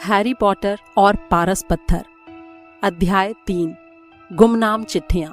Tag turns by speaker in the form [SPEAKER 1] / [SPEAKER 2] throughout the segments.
[SPEAKER 1] Harry Potter और पारस पत्थर। अध्याय 3, गुमनाम चिट्ठियां।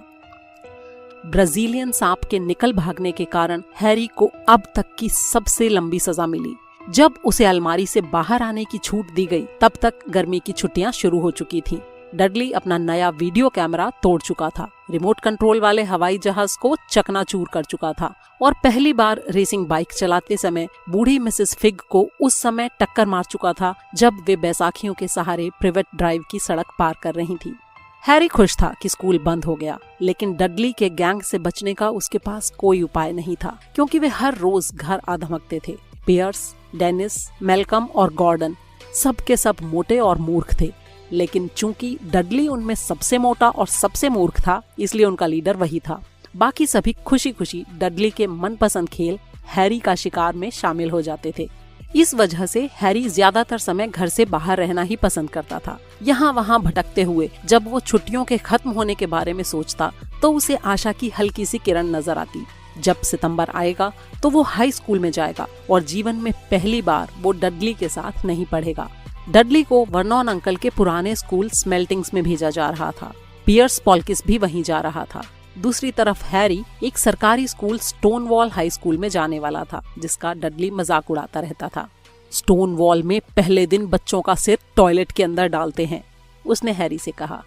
[SPEAKER 1] ब्राजीलियन सांप के निकल भागने के कारण हैरी को अब तक की सबसे लंबी सजा मिली। जब उसे अलमारी से बाहर आने की छूट दी गई, तब तक गर्मी की छुट्टियां शुरू हो चुकी थीं। डडली अपना नया वीडियो कैमरा तोड़ चुका था, रिमोट कंट्रोल वाले हवाई जहाज को चकनाचूर कर चुका था और पहली बार रेसिंग बाइक चलाते समय बूढ़ी मिसेस फिग को उस समय टक्कर मार चुका था जब वे बैसाखियों के सहारे प्रिवेट ड्राइव की सड़क पार कर रही थी। हैरी खुश था कि स्कूल बंद हो गया, लेकिन डडली के गैंग से बचने का उसके पास कोई उपाय नहीं था, क्योंकि वे हर रोज घर आ धमकते थे। पियर्स, डेनिस, मेलकम और गॉर्डन सब के सब मोटे और मूर्ख थे, लेकिन चूंकि डडली उनमें सबसे मोटा और सबसे मूर्ख था, इसलिए उनका लीडर वही था। बाकी सभी खुशी खुशी डडली के मनपसंद खेल हैरी का शिकार में शामिल हो जाते थे। इस वजह से हैरी ज्यादातर समय घर से बाहर रहना ही पसंद करता था। यहाँ वहाँ भटकते हुए जब वो छुट्टियों के खत्म होने के बारे में सोचता, तो उसे आशा की हल्की सी किरण नजर आती। जब सितंबर आएगा तो वो हाई स्कूल में जाएगा और जीवन में पहली बार वो डडली के साथ नहीं पढ़ेगा। डडली को वर्नॉन अंकल के पुराने स्कूल स्मेल्टिंग्स में भेजा जा रहा था। पियर्स पॉल्किस भी वहीं जा रहा था। दूसरी तरफ हैरी एक सरकारी स्कूल स्टोनवॉल हाई स्कूल में जाने वाला था, जिसका डडली मजाक उड़ाता रहता था। स्टोनवॉल में पहले दिन बच्चों का सिर टॉयलेट के अंदर डालते हैं, उसने हैरी से कहा।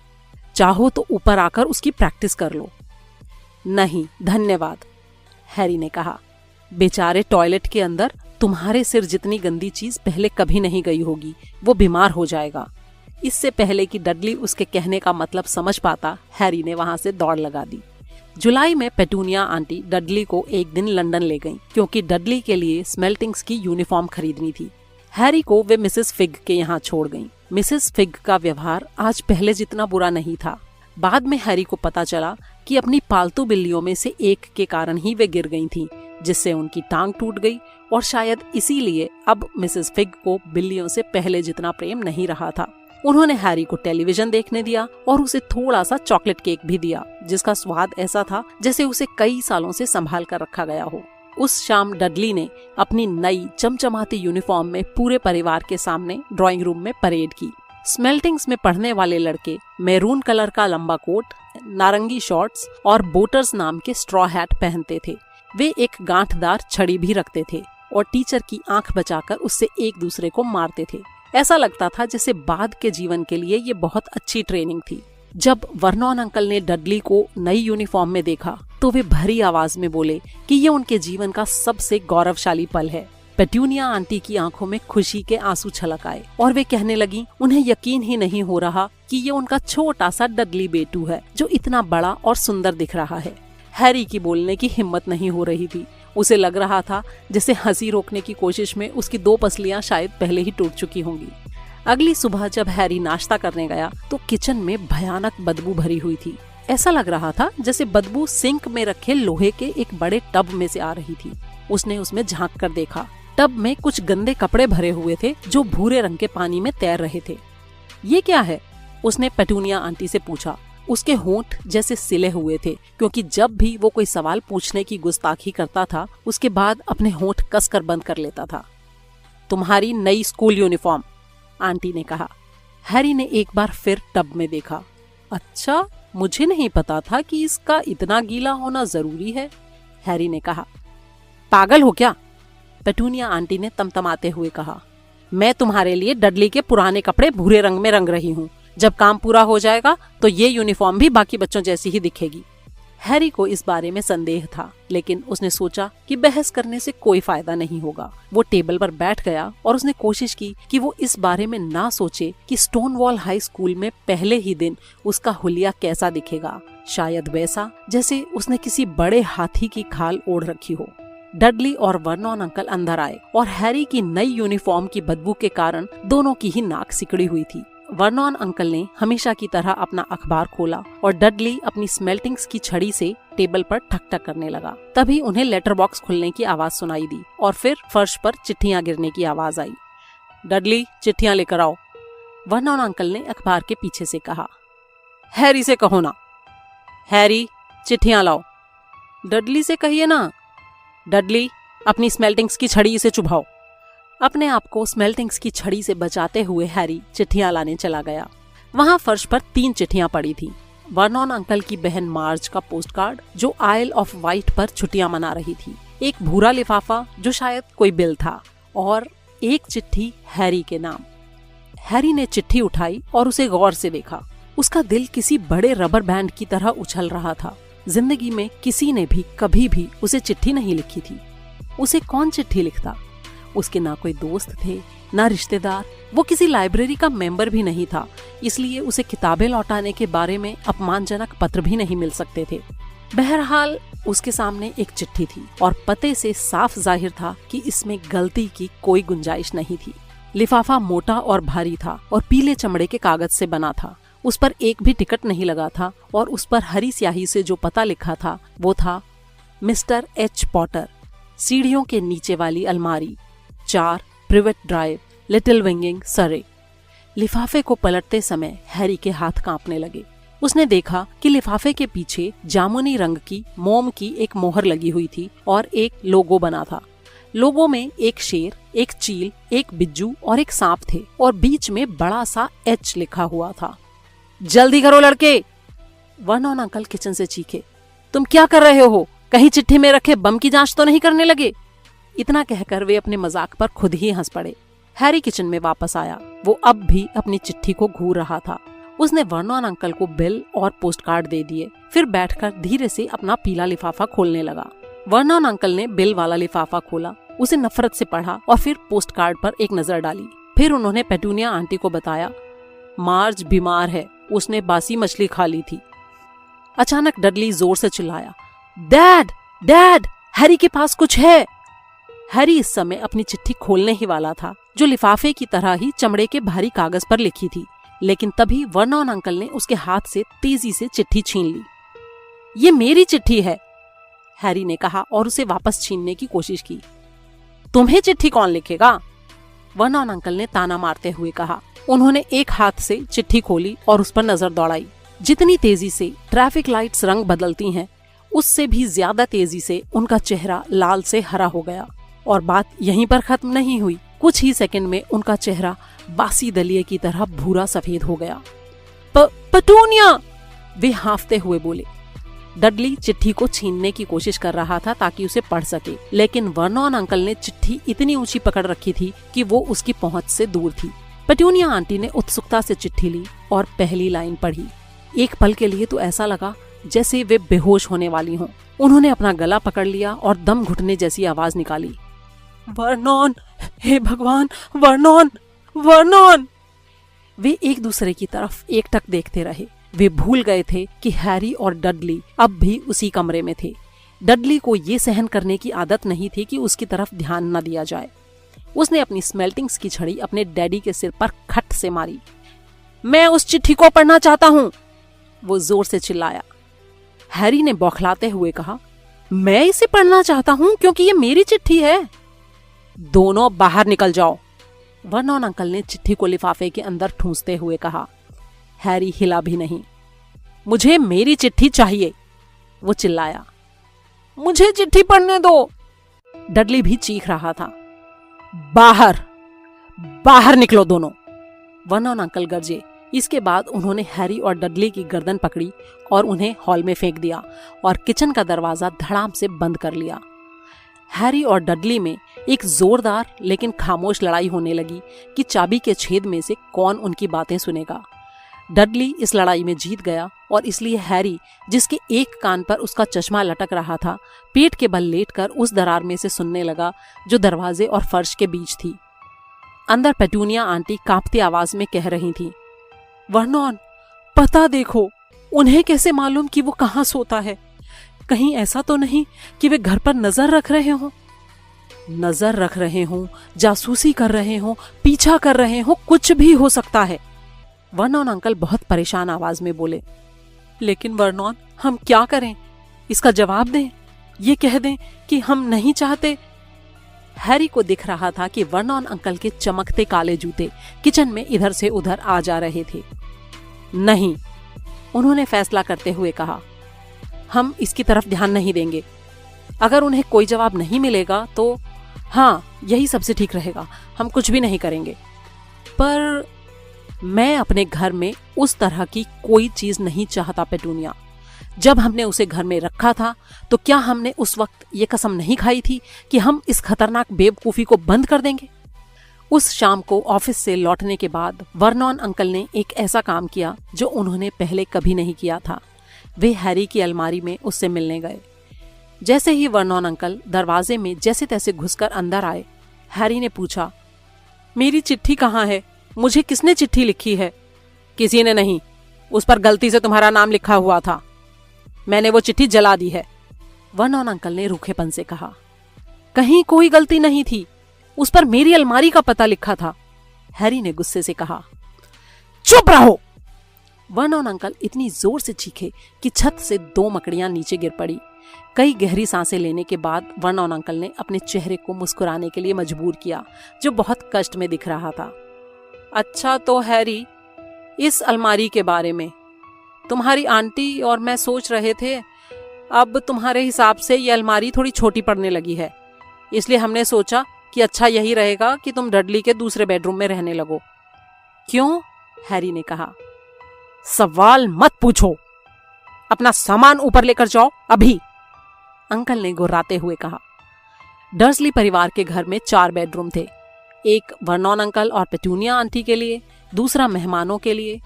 [SPEAKER 1] चाहो तो ऊपर आकर उसकी प्रैक्टिस कर लो। नहीं धन्यवाद, हैरी ने कहा। बेचारे टॉयलेट के अंदर तुम्हारे सिर जितनी गंदी चीज पहले कभी नहीं गई होगी, वो बीमार हो जाएगा। इससे पहले कि डडली उसके कहने का मतलब समझ पाता, हैरी ने वहां से दौड़ लगा दी। जुलाई में पेटूनिया आंटी डडली को एक दिन लंदन ले गईं, क्योंकि डडली के लिए स्मेल्टिंग्स की यूनिफॉर्म खरीदनी थी। हैरी को वे मिसेस फिग के यहाँ छोड़ गईं। मिसेस फिग का व्यवहार आज पहले जितना बुरा नहीं था। बाद में हैरी को पता चला कि अपनी पालतू बिल्लियों में से एक के कारण ही वे गिर गई थीं, जिससे उनकी टांग टूट गई और शायद इसीलिए अब मिसेस फिग को बिल्लियों से पहले जितना प्रेम नहीं रहा था। उन्होंने हैरी को टेलीविजन देखने दिया और उसे थोड़ा सा चॉकलेट केक भी दिया, जिसका स्वाद ऐसा था जैसे उसे कई सालों से संभाल कर रखा गया हो। उस शाम डडली ने अपनी नई चमचमाती यूनिफॉर्म में पूरे परिवार के सामने ड्राइंग रूम में परेड की। स्मेल्टिंग्स में पढ़ने वाले लड़के मैरून कलर का लंबा कोट, नारंगी शॉर्ट्स और बोटर्स नाम के स्ट्रॉ हैट पहनते थे। वे एक गांठदार छड़ी भी रखते थे और टीचर की आंख बचाकर उससे एक दूसरे को मारते थे। ऐसा लगता था जैसे बाद के जीवन के लिए ये बहुत अच्छी ट्रेनिंग थी। जब वर्नॉन अंकल ने डडली को नई यूनिफॉर्म में देखा, तो वे भरी आवाज में बोले कि ये उनके जीवन का सबसे गौरवशाली पल है। पेटूनिया आंटी की आंखों में खुशी के आंसू छलक आए और वे कहने लगी, उन्हें यकीन ही नहीं हो रहा कि ये उनका छोटा सा डडली बेटू है, जो इतना बड़ा और सुंदर दिख रहा है। हैरी की बोलने की हिम्मत नहीं हो रही थी। उसे लग रहा था जैसे हंसी रोकने की कोशिश में उसकी 2 पसलियां शायद पहले ही टूट चुकी होंगी। अगली सुबह जब हैरी नाश्ता करने गया, तो किचन में भयानक बदबू भरी हुई थी। ऐसा लग रहा था जैसे बदबू सिंक में रखे लोहे के एक बड़े टब में से आ रही थी। उसने उसमें झांक कर देखा। टब में कुछ गंदे कपड़े भरे हुए थे, जो भूरे रंग के पानी में तैर रहे थे। ये क्या है? उसने पेटूनिया आंटी से पूछा। उसके होंठ जैसे सिले हुए थे, क्योंकि जब भी वो कोई सवाल पूछने की गुस्ताखी करता था, उसके बाद अपने होंठ कसकर बंद कर लेता था। तुम्हारी नई स्कूल यूनिफॉर्म, आंटी ने कहा। हैरी ने एक बार फिर टब में देखा। अच्छा, मुझे नहीं पता था कि इसका इतना गीला होना जरूरी है, हैरी ने कहा। पागल हो क्या? पेटूनिया आंटी ने तमतमाते हुए कहा। मैं तुम्हारे लिए डडली के पुराने कपड़े भूरे रंग में रंग रही हूँ। जब काम पूरा हो जाएगा तो ये यूनिफॉर्म भी बाकी बच्चों जैसी ही दिखेगी। हैरी को इस बारे में संदेह था, लेकिन उसने सोचा कि बहस करने से कोई फायदा नहीं होगा। वो टेबल पर बैठ गया और उसने कोशिश की कि वो इस बारे में ना सोचे कि स्टोनवॉल हाई स्कूल में पहले ही दिन उसका हुलिया कैसा दिखेगा। शायद वैसा जैसे उसने किसी बड़े हाथी की खाल ओढ़ रखी हो। डडली और वर्नॉन अंकल अंदर आए और हैरी की नई यूनिफॉर्म की बदबू के कारण दोनों की ही नाक सिकड़ी हुई थी। वर्नॉन अंकल ने हमेशा की तरह अपना अखबार खोला और डडली अपनी स्मेल्टिंग्स की छड़ी से टेबल पर ठक ठक करने लगा। तभी उन्हें लेटर बॉक्स खुलने की आवाज सुनाई दी और फिर फर्श पर चिट्ठियां गिरने की आवाज आई। डडली, चिट्ठियां लेकर आओ, वर्नॉन अंकल ने अखबार के पीछे से कहा। हैरी से कहो ना। हैरी, चिट्ठियां लाओ। डडली से कहिए ना। डडली, अपनी स्मेल्टिंग्स की छड़ी से चुभाओ। अपने आप को स्मेल्टिंग्स की छड़ी से बचाते हुए हैरी चिट्ठियां लाने चला गया। वहाँ फर्श पर 3 चिट्ठियां पड़ी थी। वर्नॉन अंकल की बहन मार्ज का पोस्ट कार्ड जो आइल ऑफ वाइट पर छुट्टियां मना रही थी, एक भूरा लिफाफा जो शायद कोई बिल था, और एक चिट्ठी हैरी के नाम। हैरी ने चिट्ठी उठाई और उसे गौर से देखा। उसका दिल किसी बड़े रबर बैंड की तरह उछल रहा था। जिंदगी में किसी ने भी कभी भी उसे चिट्ठी नहीं लिखी थी। उसे कौन चिट्ठी लिखता? उसके ना कोई दोस्त थे, ना रिश्तेदार। वो किसी लाइब्रेरी का मेंबर भी नहीं था, इसलिए उसे किताबें लौटाने के बारे में अपमानजनक पत्र भी नहीं मिल सकते थे। बहरहाल उसके सामने एक चिट्ठी थी और पते से साफ जाहिर था कि इसमें गलती की कोई गुंजाइश नहीं थी। लिफाफा मोटा और भारी था और पीले चमड़े के कागज से बना था। उस पर एक भी टिकट नहीं लगा था और उस पर हरी स्याही से जो पता लिखा था वो था मिस्टर एच पॉटर, सीढ़ियों के नीचे वाली अलमारी, 4 प्रिवेट ड्राइव, लिटिल विंगिंग, सरे। लिफाफे को पलटते समय हैरी के हाथ कांपने लगे। उसने देखा कि लिफाफे के पीछे जामुनी रंग की मोम की एक मोहर लगी हुई थी और एक लोगो बना था। लोगो में एक शेर, एक चील, एक बिज्जू और एक सांप थे और बीच में बड़ा सा एच लिखा हुआ था। जल्दी करो लड़के, वर्नॉन अंकल किचन से चीखे। तुम क्या कर रहे हो? कहीं चिट्ठी में रखे बम की जांच तो नहीं करने लगे? इतना कहकर वे अपने मजाक पर खुद ही हंस पड़े। हैरी किचन में वापस आया। वो अब भी अपनी चिट्ठी को घूर रहा था। उसने वर्नॉन अंकल को बिल और पोस्ट कार्ड दे दिए, फिर बैठकर धीरे से अपना पीला लिफाफा खोलने लगा। वर्नॉन अंकल ने बिल वाला लिफाफा खोला, उसे नफरत से पढ़ा और फिर पोस्ट कार्ड पर एक नजर डाली। फिर उन्होंने पेटूनिया आंटी को बताया, मार्ज बीमार है, उसने बासी मछली खा ली थी। अचानक डडली जोर से चिल्लाया, डैड डैड, हैरी के पास कुछ है। हैरी इस समय अपनी चिट्ठी खोलने ही वाला था, जो लिफाफे की तरह ही चमड़े के भारी कागज पर लिखी थी, लेकिन तभी वर्नॉन अंकल ने उसके हाथ से तेजी से चिट्ठी छीन ली। ये मेरी चिट्ठी है, हैरी ने कहा और उसे वापस छीनने की कोशिश की। तुम्हें चिट्ठी कौन लिखेगा? वर्नॉन अंकल ने ताना मारते हुए कहा। उन्होंने एक हाथ से चिट्ठी खोली और उस पर नजर दौड़ाई। जितनी तेजी से ट्रैफिक लाइट्स रंग बदलती हैं, उससे भी ज्यादा तेजी से उनका चेहरा लाल से हरा हो गया। और बात यहीं पर खत्म नहीं हुई। कुछ ही सेकंड में उनका चेहरा बासी दलिये की तरह भूरा सफेद हो गया। पेटूनिया, वे हांफते हुए बोले। डडली चिट्ठी को छीनने की कोशिश कर रहा था ताकि उसे पढ़ सके, लेकिन वर्नॉन अंकल ने चिट्ठी इतनी ऊंची पकड़ रखी थी कि वो उसकी पहुंच से दूर थी। पेटूनिया आंटी ने उत्सुकता से चिट्ठी ली और पहली लाइन पढ़ी। एक पल के लिए तो ऐसा लगा जैसे वे बेहोश होने वाली हों। उन्होंने अपना गला पकड़ लिया और दम घुटने जैसी आवाज निकाली, वर्नॉन, हे भगवान, वर्नॉन, वर्नॉन। वे एक दूसरे की तरफ एकटक देखते रहे। वे भूल गए थे कि हैरी और डडली अब भी उसी कमरे में थे। डडली को ये सहन करने की आदत नहीं थी कि उसकी तरफ ध्यान न दिया जाए। उसने अपनी स्मेल्टिंग्स की छड़ी अपने डैडी के सिर पर खट से मारी। मैं उस चिट्ठी को पढ़ना चाहता हूँ, वो जोर से चिल्लाया। हैरी ने बौखलाते हुए कहा, मैं इसे पढ़ना चाहता हूँ क्योंकि ये मेरी चिट्ठी है। दोनों बाहर निकल जाओ, वर्नॉन अंकल ने चिट्ठी को लिफाफे के अंदर ठूंसते हुए कहा। हैरी हिला भी नहीं। मुझे मेरी चिट्ठी चाहिए, वो चिल्लाया। मुझे चिट्ठी पढ़ने दो, डडली भी चीख रहा था। बाहर, बाहर निकलो दोनों, वर्नॉन अंकल गरजे। इसके बाद उन्होंने हैरी और डडली की गर्दन पकड़ी और उन्हें हॉल में फेंक दिया और किचन का दरवाजा धड़ाम से बंद कर लिया। हैरी और डडली में एक जोरदार लेकिन खामोश लड़ाई होने लगी कि चाबी के छेद में से कौन उनकी बातें सुनेगा। डडली इस लड़ाई में जीत गया और इसलिए हैरी, जिसके एक कान पर उसका चश्मा लटक रहा था, पेट के बल लेटकर उस दरार में से सुनने लगा जो दरवाजे और फर्श के बीच थी। अंदर पेटूनिया आंटी कांपती आवाज में कह रही थी, वर्नॉन, पता देखो, उन्हें कैसे मालूम कि वो कहाँ सोता है? कहीं ऐसा तो नहीं कि वे घर पर नजर रख रहे हों? नजर रख रहे हों, जासूसी कर रहे हों, पीछा कर रहे हों, कुछ भी हो सकता है, वर्नॉन अंकल बहुत परेशान आवाज में बोले। लेकिन वर्नॉन, हम क्या करें? इसका जवाब दें, ये कह दें कि हम नहीं चाहते। हैरी को दिख रहा था कि वर्नॉन अंकल के चमकते काले जूते किचन में इधर से उधर आ जा रहे थे। नहीं, उन्होंने फैसला करते हुए कहा, हम इसकी तरफ ध्यान नहीं देंगे। अगर उन्हें कोई जवाब नहीं मिलेगा तो हाँ, यही सबसे ठीक रहेगा, हम कुछ भी नहीं करेंगे। पर मैं अपने घर में उस तरह की कोई चीज नहीं चाहता पेटूनिया। जब हमने उसे घर में रखा था तो क्या हमने उस वक्त ये कसम नहीं खाई थी कि हम इस खतरनाक बेवकूफी को बंद कर देंगे? उस शाम को ऑफिस से लौटने के बाद वर्नॉन अंकल ने एक ऐसा काम किया जो उन्होंने पहले कभी नहीं किया था। वे हैरी की अलमारी में उससे मिलने गए। जैसे ही वर्नॉन अंकल दरवाजे में जैसे तैसे घुसकर अंदर आए, हैरी ने पूछा, मेरी चिट्ठी कहाँ है? मुझे किसने चिट्ठी लिखी है? किसी ने नहीं, उस पर गलती से तुम्हारा नाम लिखा हुआ था। मैंने वो चिट्ठी जला दी है, वर्नॉन अंकल ने रूखेपन से कहा। कहीं कोई गलती नहीं थी, उस पर मेरी अलमारी का पता लिखा था, हैरी ने गुस्से से कहा। चुप रहो! वर्नॉन अंकल इतनी जोर से चीखे कि छत से 2 मकड़ियां नीचे गिर पड़ी। कई गहरी सांसें लेने के बाद वर्नॉन अंकल ने अपने चेहरे को मुस्कुराने के लिए मजबूर किया, जो बहुत कष्ट में दिख रहा था। अच्छा तो हैरी, इस अलमारी के बारे में तुम्हारी आंटी और मैं सोच रहे थे, अब तुम्हारे हिसाब से ये अलमारी थोड़ी छोटी पड़ने लगी है, इसलिए हमने सोचा कि अच्छा यही रहेगा कि तुम डडली के दूसरे बेडरूम में रहने लगो। क्यों? हैरी ने कहा। सवाल मत पूछो, अपना सामान ऊपर लेकर जाओ अभी, अंकल ने गुर्राते हुए कहा। डर्सली परिवार के घर में 4 बेडरूम थे। एक वर्नॉन अंकल और पेटूनिया आंटी के लिए, दूसरा मेहमानों के लिए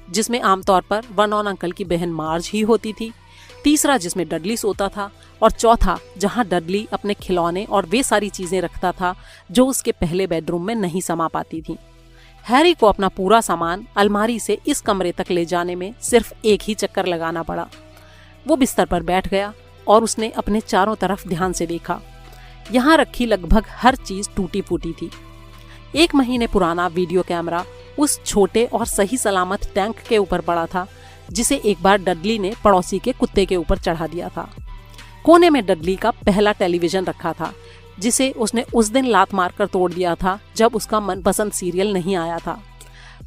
[SPEAKER 1] जिसमें आमतौर पर वर्नॉन अंकल की बहन मार्ज ही होती थी, तीसरा जिसमें डडली सोता था, और चौथा जहां डडली अपने खिलौने और वे सारी चीजें रखता था जो उसके पहले बेडरूम में नहीं समा पाती थी। हैरी को अपना पूरा सामान अलमारी से इस कमरे तक ले जाने में सिर्फ एक ही चक्कर लगाना पड़ा। वो बिस्तर पर बैठ गया और उसने अपने चारों तरफ ध्यान से देखा। यहाँ रखी लगभग हर चीज टूटी फूटी थी। 1 महीने पुराना वीडियो कैमरा उस छोटे और सही सलामत टैंक के ऊपर पड़ा था, जिसे एक बार डडली ने पड़ोसी के कुत्ते के ऊपर चढ़ा दिया था। कोने में डडली का पहला टेलीविजन रखा था, जिसे उसने उस दिन लात मारकर तोड़ दिया था जब उसका मनपसंद सीरियल नहीं आया था।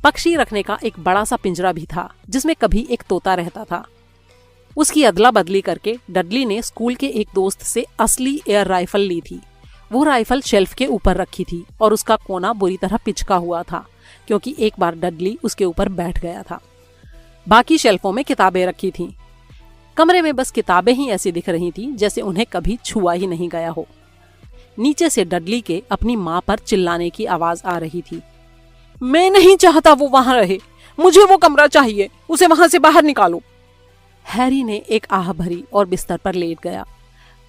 [SPEAKER 1] पक्षी रखने का एक बड़ा सा पिंजरा भी था, जिसमें कभी एक तोता रहता था। उसकी अदला बदली करके डडली ने स्कूल के एक दोस्त से असली एयर राइफल ली थी। वो राइफल शेल्फ के ऊपर रखी थी और उसका कोना बुरी तरह पिचका हुआ था, क्योंकि एक बार डडली उसके ऊपर बैठ गया था। बाकी शेल्फों में किताबें रखी थीं। कमरे में बस किताबें ही ऐसी दिख रही थीं जैसे उन्हें कभी छुआ ही नहीं गया हो। नीचे से डडली के अपनी माँ पर चिल्लाने की आवाज आ रही थी। मैं नहीं चाहता वो वहां रहे, मुझे वो कमरा चाहिए, उसे वहां से बाहर निकालो। हैरी ने एक आह भरी और बिस्तर पर लेट गया।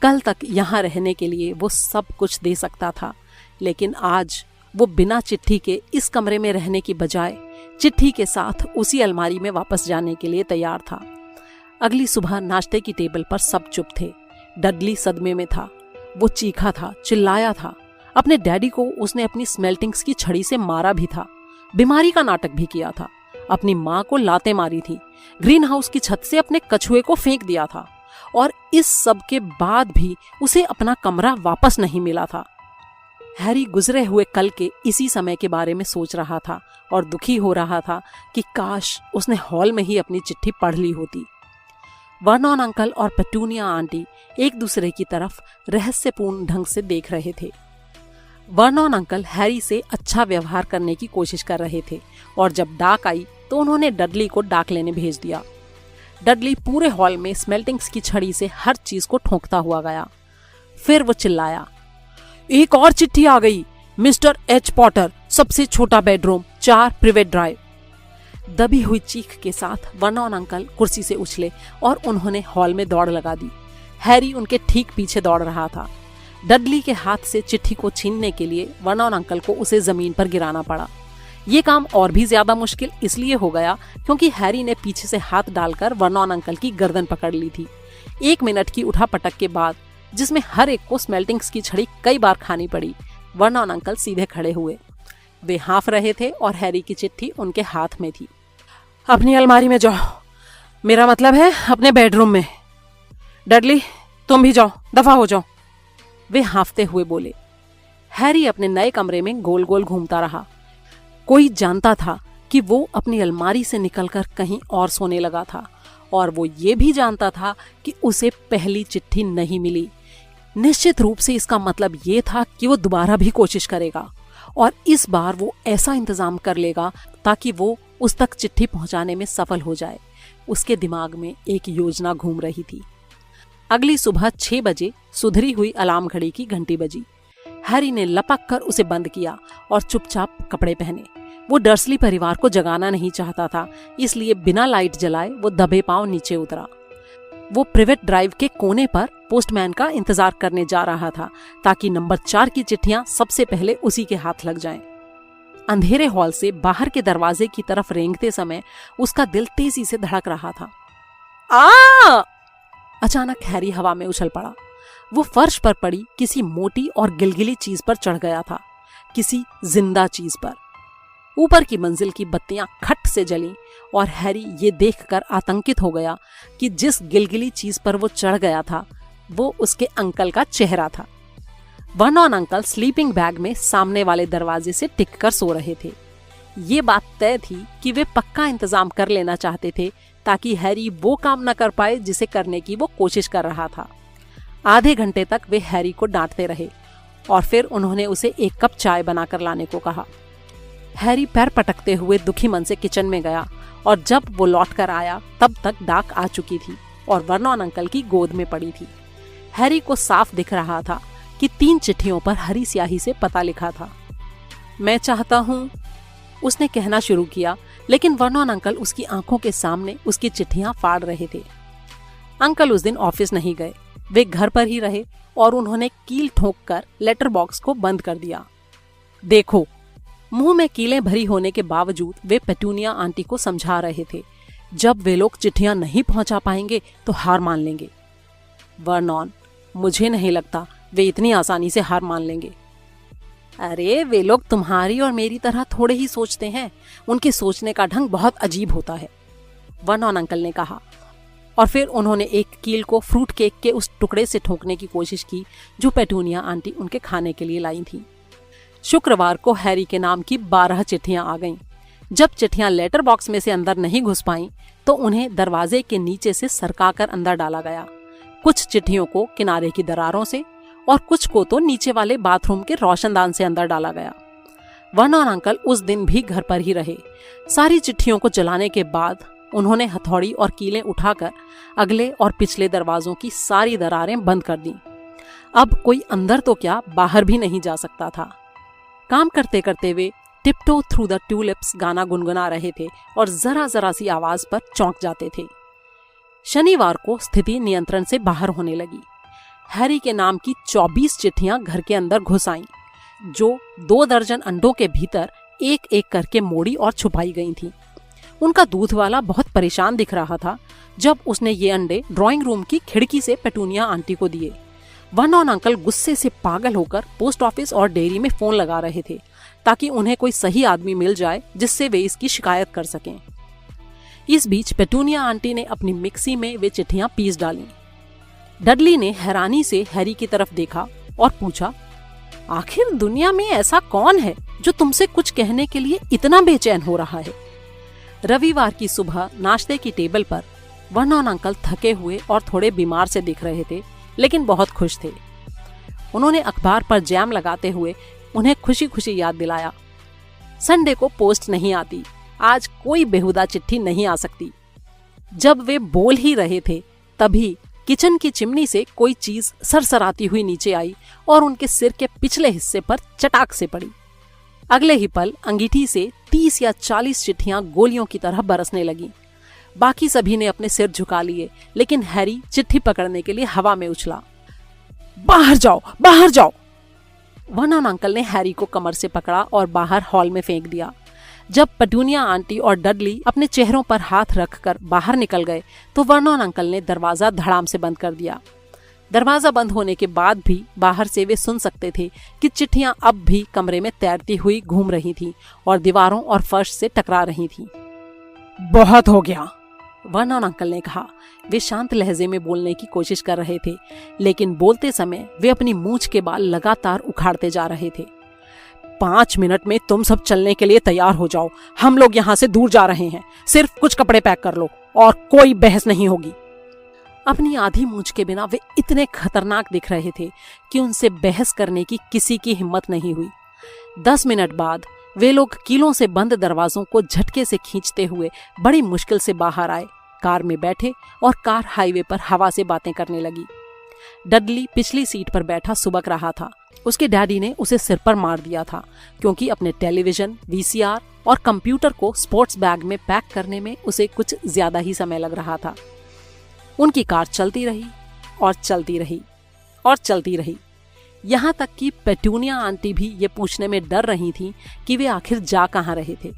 [SPEAKER 1] कल तक यहाँ रहने के लिए वो सब कुछ दे सकता था, लेकिन आज वो बिना चिट्ठी के इस कमरे में रहने की बजाय चिट्ठी के साथ उसी अलमारी में वापस जाने के लिए तैयार था। अगली सुबह नाश्ते की टेबल पर सब चुप थे। डडली सदमे में था। वो चीखा था, चिल्लाया था। अपने डैडी को उसने अपनी स्मेल्टिंग्स की छड़ी से मारा भी था, बीमारी का नाटक भी किया था, अपनी माँ को लातें मारी थी, ग्रीन हाउस की छत से अपने कछुए को फेंक दिया था, और इस सब के बाद भी उसे अपना कमरा वापस नहीं मिला था। हैरी गुजरे हुए कल के इसी समय के बारे में सोच रहा था और दुखी हो रहा था कि काश उसने हॉल में ही अपनी चिट्ठी पढ़ ली होती। वर्नॉन अंकल और पेटूनिया आंटी एक दूसरे की तरफ रहस्यपूर्ण ढंग से देख रहे थे। वर्नॉन अंकल हैरी से अच्छा व्यवहार करने की कोशिश कर रहे थे, और जब डाक आई तो उन्होंने डडली को डाक लेने भेज दिया। डडली पूरे हॉल में स्मेल्टिंग्स की छड़ी से हर चीज को ठोंकता हुआ गया। फिर वो चिल्लाया, एक और चिट्ठी आ गई, मिस्टर एच पॉटर, सबसे छोटा बेडरूम, 4 प्रिवेट ड्राइव। दबी हुई चीख के साथ वर्नॉन अंकल कुर्सी से उछले और उन्होंने हॉल में दौड़ लगा दी। हैरी उनके ठीक पीछे दौड़ रहा था। डडली के हाथ से चिट्ठी को छीनने के लिए वर्नॉन अंकल को उसे जमीन पर गिराना पड़ा। ये काम और भी ज्यादा मुश्किल इसलिए हो गया क्योंकि हैरी ने पीछे से हाथ डालकर वर्नॉन अंकल की गर्दन पकड़ ली थी। 1 मिनट की उठापटक के बाद, जिसमें हर एक को स्मेल्टिंग्स की छड़ी कई बार खानी पड़ी, वर्नॉन अंकल सीधे खड़े हुए। वे हाँफ रहे थे और हैरी की चिट्ठी उनके हाथ में थी। अपनी अलमारी में जाओ, मेरा मतलब है अपने बेडरूम में। डडली, तुम भी जाओ, दफा हो जाओ, वे हाँफते हुए बोले। हैरी अपने नए कमरे में गोल गोल घूमता रहा। कोई जानता था कि वो अपनी अलमारी से निकलकर कहीं और सोने लगा था, और वो ये भी जानता था कि उसे पहली चिट्ठी नहीं मिली। निश्चित रूप से इसका मतलब ये था कि वो दोबारा भी कोशिश करेगा और इस बार वो ऐसा इंतजाम कर लेगा ताकि वो उस तक चिट्ठी पहुंचाने में सफल हो जाए। उसके दिमाग में एक योजना घूम रही थी। अगली सुबह 6 बजे सुधरी हुई अलार्म घड़ी की घंटी बजी। हैरी ने लपक कर उसे बंद किया और चुपचाप कपड़े पहने। वो डर्सली परिवार को जगाना नहीं चाहता था, इसलिए बिना लाइट जलाए वो दबे पांव नीचे उतरा। वो प्रिवेट ड्राइव के कोने पर पोस्टमैन का इंतजार करने जा रहा था ताकि नंबर 4 की चिट्ठियां सबसे पहले उसी के हाथ लग जाएं। अंधेरे हॉल से बाहर के दरवाजे की तरफ रेंगते समय उसका दिल तेजी से धड़क रहा था। आ! अचानक हैरी हवा में उछल पड़ा। वो फर्श पर पड़ी किसी मोटी और गिलगिली चीज पर चढ़ गया था, किसी जिंदा चीज पर। ऊपर की मंजिल की बत्तियां खट से जलीं और हैरी ये देखकर आतंकित हो गया कि जिस गिलगिली चीज पर वो चढ़ गया था वो उसके अंकल का चेहरा था। वर्नॉन अंकल स्लीपिंग बैग में सामने वाले दरवाजे से टिककर सो रहे थे। ये बात तय थी कि वे पक्का इंतजाम कर लेना चाहते थे ताकि हैरी वो काम न कर पाए जिसे करने की वो कोशिश कर रहा था। आधे घंटे तक वे हैरी को डांटते रहे और फिर उन्होंने उसे एक कप चाय बनाकर लाने को कहा। हैरी पैर पटकते हुए दुखी मन से किचन में गया और जब वो लौट कर आया तब तक डाक आ चुकी थी और वर्नॉन अंकल की गोद में पड़ी थी। हैरी को साफ दिख रहा था कि 3 चिट्ठियों पर हरी स्याही से पता लिखा था। मैं चाहता हूँ, उसने कहना शुरू किया, लेकिन वर्नॉन अंकल उसकी आंखों के सामने उसकी चिट्ठियां फाड़ रहे थे। अंकल उस दिन ऑफिस नहीं गए, वे घर पर ही रहे और उन्होंने कील ठोंककर लेटर बॉक्स को बंद कर दिया। देखो, मुंह में कीलें भरी होने के बावजूद वे पेटूनिया आंटी को समझा रहे थे, जब वे लोग चिट्ठियां नहीं पहुंचा पाएंगे तो हार मान लेंगे। वर्नॉन, मुझे नहीं लगता वे इतनी आसानी से हार मान लेंगे। अरे, वे लोग तुम्हारी और मेरी तरह थोड़े ही सोचते हैं, उनके सोचने का ढंग बहुत अजीब होता है, वर्नॉन अंकल ने कहा। और फिर उन्होंने एक कील को फ्रूट केक के उस टुकड़े से ठोकने की कोशिश की जो पेटूनिया आंटी उनके खाने के लिए लाई थी। शुक्रवार को हैरी के नाम की 12 चिट्ठियां आ गईं। जब चिट्ठियां लेटर बॉक्स में से अंदर नहीं घुस पाईं, तो उन्हें दरवाजे के नीचे से सरकाकर अंदर डाला गया। कुछ चिट्ठियों को किनारे की दरारों से और कुछ को तो नीचे वाले बाथरूम के रोशनदान से अंदर डाला गया। वर्नॉन अंकल उस दिन भी घर पर ही रहे। सारी चिट्ठियों को जलाने के बाद उन्होंने हथौड़ी और कीलें उठाकर अगले और पिछले दरवाजों की सारी दरारें बंद कर दी। अब कोई अंदर तो क्या, बाहर भी नहीं जा सकता था। काम करते करते वे टिप्टो थ्रू द ट्यूलिप्स गाना गुनगुना रहे थे और जरा जरा सी आवाज पर चौंक जाते थे। शनिवार को स्थिति नियंत्रण से बाहर होने लगी। हैरी के नाम की 24 चिट्ठियां घर के अंदर घुस आईं, जो 2 दर्जन अंडों के भीतर एक एक करके मोड़ी और छुपाई गई थीं। उनका दूध वाला बहुत परेशान दिख रहा था जब उसने ये अंडे ड्राइंग रूम की खिड़की से पेटूनिया आंटी को दिए। वर्नॉन अंकल गुस्से से पागल होकर पोस्ट ऑफिस और डेयरी में फोन लगा रहे थे ताकि उन्हें कोई सही आदमी मिल जाए जिससे वे इसकी शिकायत कर सकें। इस बीच पेटूनिया आंटी ने अपनी मिक्सी में वे चिट्ठियां पीस डाली। डडली ने हैरानी से हैरी की तरफ देखा और पूछा, आखिर दुनिया में ऐसा कौन है जो तुमसे कुछ कहने के लिए इतना बेचैन हो रहा है। रविवार की सुबह नाश्ते की टेबल पर वर्नॉन अंकल थके हुए और थोड़े बीमार से दिख रहे थे, लेकिन बहुत खुश थे। उन्होंने अखबार पर जैम लगाते हुए उन्हें खुशी खुशी याद दिलाया, संडे को पोस्ट नहीं आती, आज कोई बेहुदा चिट्ठी नहीं आ सकती। जब वे बोल ही रहे थे तभी किचन की चिमनी से कोई चीज सरसराती हुई नीचे आई और उनके सिर के पिछले हिस्से पर चटाक से पड़ी। अगले ही पल अंगीठी से 30 या 40 चिट्ठियां गोलियों की तरह बरसने लगीं। बाकी सभी ने अपने सिर झुका लिए, लेकिन हैरी चिट्ठी पकड़ने के लिए हवा में उछला। बाहर जाओ, बाहर जाओ। वर्नॉन अंकल ने हैरी को कमर से पकड़ा और बाहर हॉल में फेंक दिया। जब पेटूनिया आंटी और डडली अपने चेहरों पर हाथ रखकर बाहर निकल गए तो वर्नॉन अंकल ने दरवाजा धड़ाम से बंद कर दिया। दरवाजा बंद होने के बाद भी बाहर से वे सुन सकते थे कि चिट्ठियां अब भी कमरे में तैरती हुई घूम रही थीं और दीवारों और फर्श से टकरा रही थीं। बहुत हो गया, वर्नॉन अंकल ने कहा। वे शांत लहजे में बोलने की कोशिश कर रहे थे, लेकिन बोलते समय वे अपनी मूंछ के बाल लगातार उखाड़ते जा रहे थे। 5 मिनट में तुम सब चलने के लिए तैयार हो जाओ, हम लोग यहाँ से दूर जा रहे हैं। सिर्फ कुछ कपड़े पैक कर लो और कोई बहस नहीं होगी। अपनी आधी मूंछ के बिना वे इतने खतरनाक दिख रहे थे कि उनसे बहस करने की किसी की हिम्मत नहीं हुई। 10 मिनट बाद वे लोग कीलों से बंद दरवाजों को झटके से खींचते हुए बड़ी मुश्किल से बाहर आए, कार में बैठे और कार हाईवे पर हवा से बातें करने लगी। डडली पिछली सीट पर बैठा सुबक रहा था। उसके डैडी ने उसे सिर पर मार दिया था क्योंकि अपने टेलीविजन, वीसीआर और कंप्यूटर को स्पोर्ट्स बैग में पैक करने में उसे कुछ ज्यादा ही समय लग रहा था। उनकी कार चलती रही और चलती रही और चलती रही, यहाँ तक कि पेटूनिया आंटी भी ये पूछने में डर रही थी कि वे आखिर जा कहाँ रहे थे।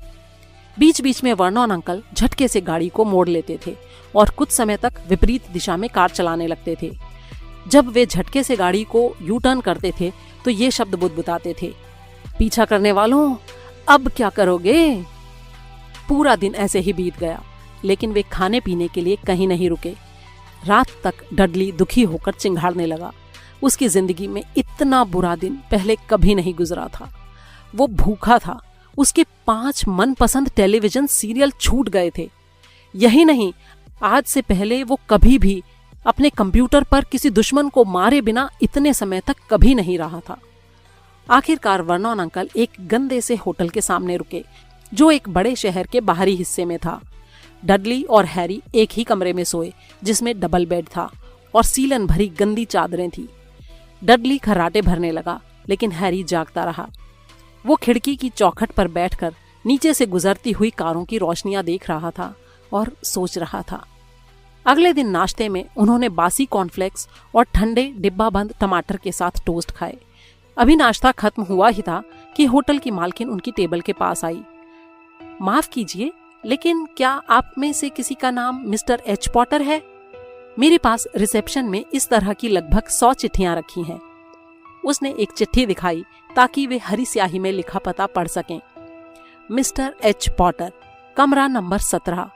[SPEAKER 1] बीच बीच में वर्नॉन अंकल झटके से गाड़ी को मोड़ लेते थे और कुछ समय तक विपरीत दिशा में कार चलाने लगते थे। जब वे झटके से गाड़ी को यू टर्न करते थे तो ये शब्द बुदबुदाते थे, पीछा करने वालों अब क्या करोगे। पूरा दिन ऐसे ही बीत गया, लेकिन वे खाने पीने के लिए कहीं नहीं रुके। रात तक डडली दुखी होकर चिंघाड़ने लगा। उसकी जिंदगी में इतना बुरा दिन पहले कभी नहीं गुजरा था। वो भूखा था। उसके 5 मनपसंद टेलीविजन सीरियल छूट गए थे। यही नहीं, आज से पहले वो कभी भी अपने कंप्यूटर पर किसी दुश्मन को मारे बिना इतने समय तक कभी नहीं रहा था। आखिरकार वर्नॉन अंकल एक गंदे से होटल के सामने रुके जो एक बड़े शहर के बाहरी हिस्से में था। डडली और हैरी एक ही कमरे में सोए जिसमें डबल बेड था और सीलन भरी गंदी चादरें थी। डडली खर्राटे भरने लगा, लेकिन हैरी जागता रहा। वो खिड़की की चौखट पर बैठकर नीचे से गुजरती हुई कारों की रोशनियां देख रहा था और सोच रहा था। अगले दिन नाश्ते में उन्होंने बासी कॉर्नफ्लेक्स और ठंडे डिब्बा बंद टमाटर के साथ टोस्ट खाए। अभी नाश्ता खत्म हुआ ही था कि होटल की मालकिन उनकी टेबल के पास आई। माफ कीजिए, लेकिन क्या आप में से किसी का नाम मिस्टर एच पॉटर है? मेरे पास रिसेप्शन में इस तरह की लगभग 100 चिट्ठियां रखी हैं। उसने एक चिट्ठी दिखाई ताकि वे हरी स्याही में लिखा पता पढ़ सकें। मिस्टर एच पॉटर, कमरा नंबर 17,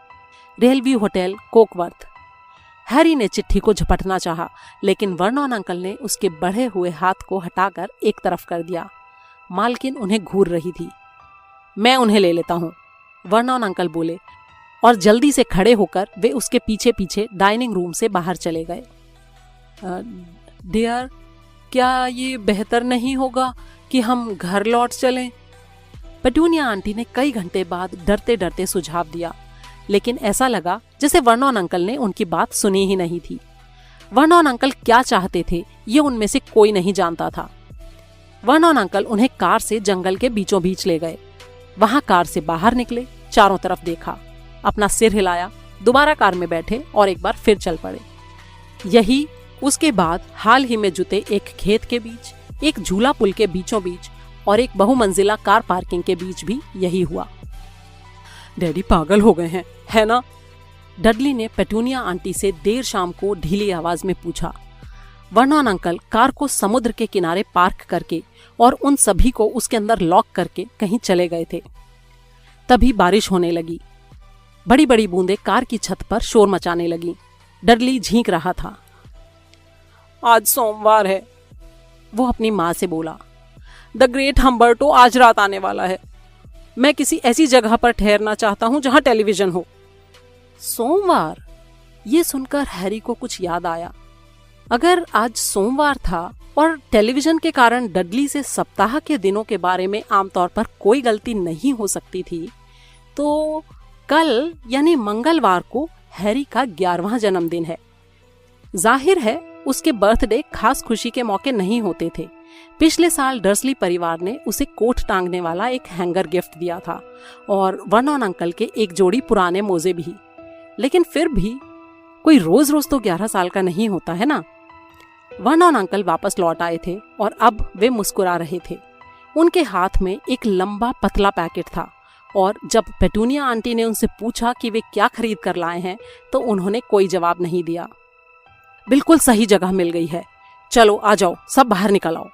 [SPEAKER 1] रेलव्यू होटल, कोकवर्थ। हैरी ने चिट्ठी को झपटना चाहा, लेकिन वर्नॉन अंकल ने उसके बढ़े हुए हाथ को हटाकर एक तरफ कर दिया। मालकिन उन्हें घूर रही थी। मैं उन्हें ले लेता हूँ, वर्नॉन अंकल बोले और जल्दी से खड़े होकर वे उसके पीछे पीछे डाइनिंग रूम से बाहर चले गए। डियर, क्या ये बेहतर नहीं होगा कि हम घर लौट चलें? पेटूनिया आंटी ने कई घंटे बाद डरते डरते सुझाव दिया, लेकिन ऐसा लगा जैसे वर्नॉन अंकल ने उनकी बात सुनी ही नहीं थी। वर्नॉन अंकल क्या चाहते थे ये उनमें से कोई नहीं जानता था। वर्नॉन अंकल उन्हें कार से जंगल के बीचों बीच ले गए। वहां कार से बाहर निकले, चारों तरफ देखा, अपना सिर हिलाया, दोबारा कार में बैठे और एक बार फिर चल पड़े। यही उसके बाद हाल ही में जुते एक खेत के बीच, एक झूला पुल के बीचों बीच और एक बहुमंजिला कार पार्किंग के बीच भी यही हुआ। डैडी पागल हो गए हैं, है ना? डडली ने पेटूनिया आंटी से देर शाम को ढीली आवाज में पूछा। वर्नॉन अंकल कार को समुद्र के किनारे पार्क करके और उन सभी को उसके अंदर लॉक करके कहीं चले गए थे। तभी बारिश होने लगी। बड़ी बड़ी बूंदें कार की छत पर शोर मचाने लगी। डडली झींक रहा था। आज सोमवार है, वो अपनी माँ से बोला। द ग्रेट हम्बर्टो आज रात आने वाला है। मैं किसी ऐसी जगह पर ठहरना चाहता हूं जहां टेलीविजन हो। सोमवार? ये सुनकर हैरी को कुछ याद आया। अगर आज सोमवार था और टेलीविजन के कारण डडली से सप्ताह के दिनों के बारे में आमतौर पर कोई गलती नहीं हो सकती थी, तो कल यानी मंगलवार को हैरी का 11वां जन्मदिन है। जाहिर है उसके बर्थडे खास खुशी के मौके नहीं होते थे। पिछले साल डर्सली परिवार ने उसे कोट टांगने वाला एक हैंगर गिफ्ट दिया था और वर्नॉन अंकल के एक जोड़ी पुराने मोजे भी। लेकिन फिर भी कोई रोज रोज तो 11 साल का नहीं होता है ना। वर्नॉन अंकल वापस लौट आए थे और अब वे मुस्कुरा रहे थे। उनके हाथ में एक लंबा पतला पैकेट था और जब पेटूनिया आंटी ने उनसे पूछा कि वे क्या खरीद कर लाए हैं तो उन्होंने कोई जवाब नहीं दिया। बिल्कुल सही जगह मिल गई है, चलो आ जाओ, सब बाहर निकल आओ,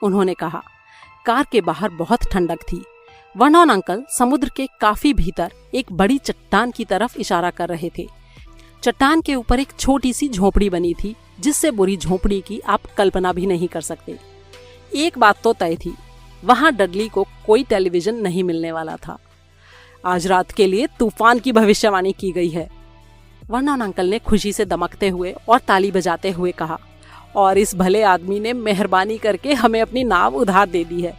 [SPEAKER 1] उन्होंने कहा। कार के बाहर बहुत ठंडक थी। वर्नॉन अंकल समुद्र के काफी भीतर एक बड़ी चट्टान की तरफ इशारा कर रहे थे। चट्टान के ऊपर एक छोटी सी झोपड़ी बनी थी, जिससे बुरी झोपड़ी की आप कल्पना भी नहीं कर सकते। एक बात तो तय थी, वहां डडली को कोई टेलीविजन नहीं मिलने वाला था। आज रात के लिए तूफान की भविष्यवाणी की गई है। वर्नॉन अंकल ने खुशी से दमकते हुए और ताली बजाते हुए कहा, और इस भले आदमी ने मेहरबानी करके हमें अपनी नाव उधार दे दी है।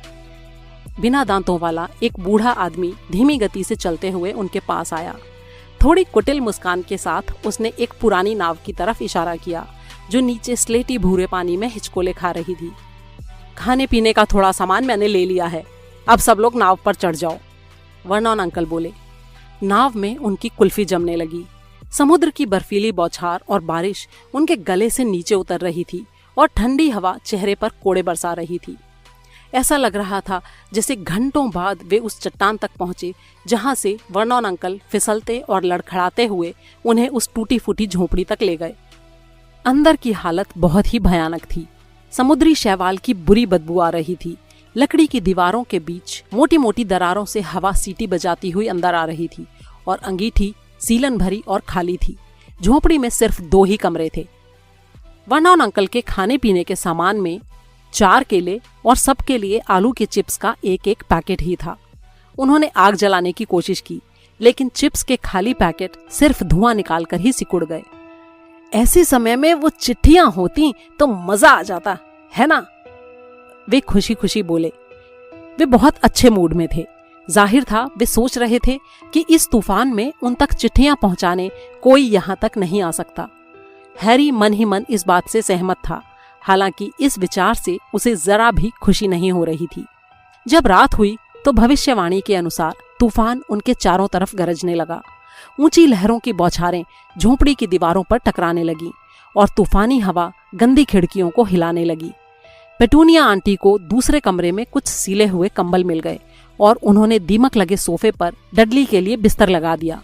[SPEAKER 1] बिना दांतों वाला एक बूढ़ा आदमी धीमी गति से चलते हुए उनके पास आया। थोड़ी कुटिल मुस्कान के साथ उसने एक पुरानी नाव की तरफ इशारा किया जो नीचे स्लेटी भूरे पानी में हिचकोले खा रही थी। खाने पीने का थोड़ा सामान मैंने ले लिया है, अब सब लोग नाव पर चढ़ जाओ, वर्नॉन अंकल बोले। नाव में उनकी कुल्फी जमने लगी। समुद्र की बर्फीली बौछार और बारिश उनके गले से नीचे उतर रही थी और ठंडी हवा चेहरे पर कोड़े बरसा रही थी। ऐसा लग रहा था जैसे घंटों बाद वे उस चट्टान तक पहुंचे जहां से वर्नॉन अंकल फिसलते और लड़खड़ाते हुए उन्हें उस टूटी फूटी झोपड़ी तक ले गए। अंदर की हालत बहुत ही भयानक थी। समुद्री शैवाल की बुरी बदबू आ रही थी। लकड़ी की दीवारों के बीच मोटी मोटी दरारों से हवा सीटी बजाती हुई अंदर आ रही थी और अंगीठी सीलन भरी और खाली थी। झोपड़ी में सिर्फ 2 ही कमरे थे। वर्नॉन अंकल के खाने पीने के सामान में 4 केले और सबके लिए आलू के चिप्स का एक पैकेट ही था। उन्होंने आग जलाने की कोशिश की, लेकिन चिप्स के खाली पैकेट सिर्फ धुआं निकालकर ही सिकुड़ गए। ऐसे समय में वो चिट्ठियां होती तो मजा आ जाता, है ना? वे खुशी खुशी बोले। वे बहुत अच्छे मूड में थे। जाहिर था वे सोच रहे थे कि इस तूफान में उन तक चिट्ठियां पहुंचाने कोई यहां तक नहीं आ सकता। हैरी मन ही मन इस बात से सहमत था, हालांकि इस विचार से उसे जरा भी खुशी नहीं हो रही थी। जब रात हुई तो भविष्यवाणी के अनुसार तूफान उनके चारों तरफ गरजने लगा। ऊंची लहरों की बौछारें झोपड़ी की दीवारों पर टकराने लगी और तूफानी हवा गंदी खिड़कियों को हिलाने लगी। पेटूनिया आंटी को दूसरे कमरे में कुछ सीले हुए कंबल मिल गए और उन्होंने दीमक लगे सोफे पर डडली के लिए बिस्तर लगा दिया।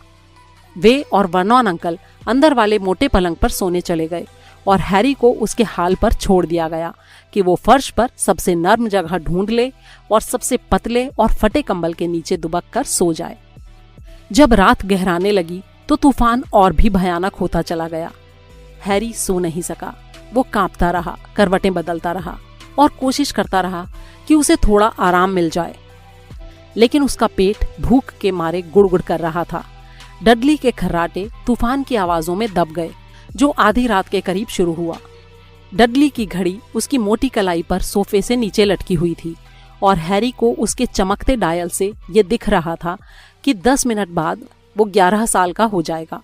[SPEAKER 1] वे और वर्नॉन अंकल अंदर वाले मोटे पलंग पर सोने चले गए और हैरी को उसके हाल पर छोड़ दिया गया कि वो फर्श पर सबसे नर्म जगह ढूंढ ले और सबसे पतले और फटे कंबल के नीचे दुबक कर सो जाए। जब रात गहराने लगी तो तूफान और भी भयानक होता चला गया। हैरी सो नहीं सका। वो कांपता रहा, करवटें बदलता रहा और कोशिश करता रहा कि उसे थोड़ा आराम मिल जाए, लेकिन उसका पेट भूख के मारे गुड़गुड़ कर रहा था। डडली के खर्राटे तूफान की आवाजों में दब गए जो आधी रात के करीब शुरू हुआ। डडली की घड़ी उसकी मोटी कलाई पर सोफे से नीचे लटकी हुई थी और हैरी को उसके चमकते डायल से ये दिख रहा था कि 10 मिनट बाद वो 11 साल का हो जाएगा।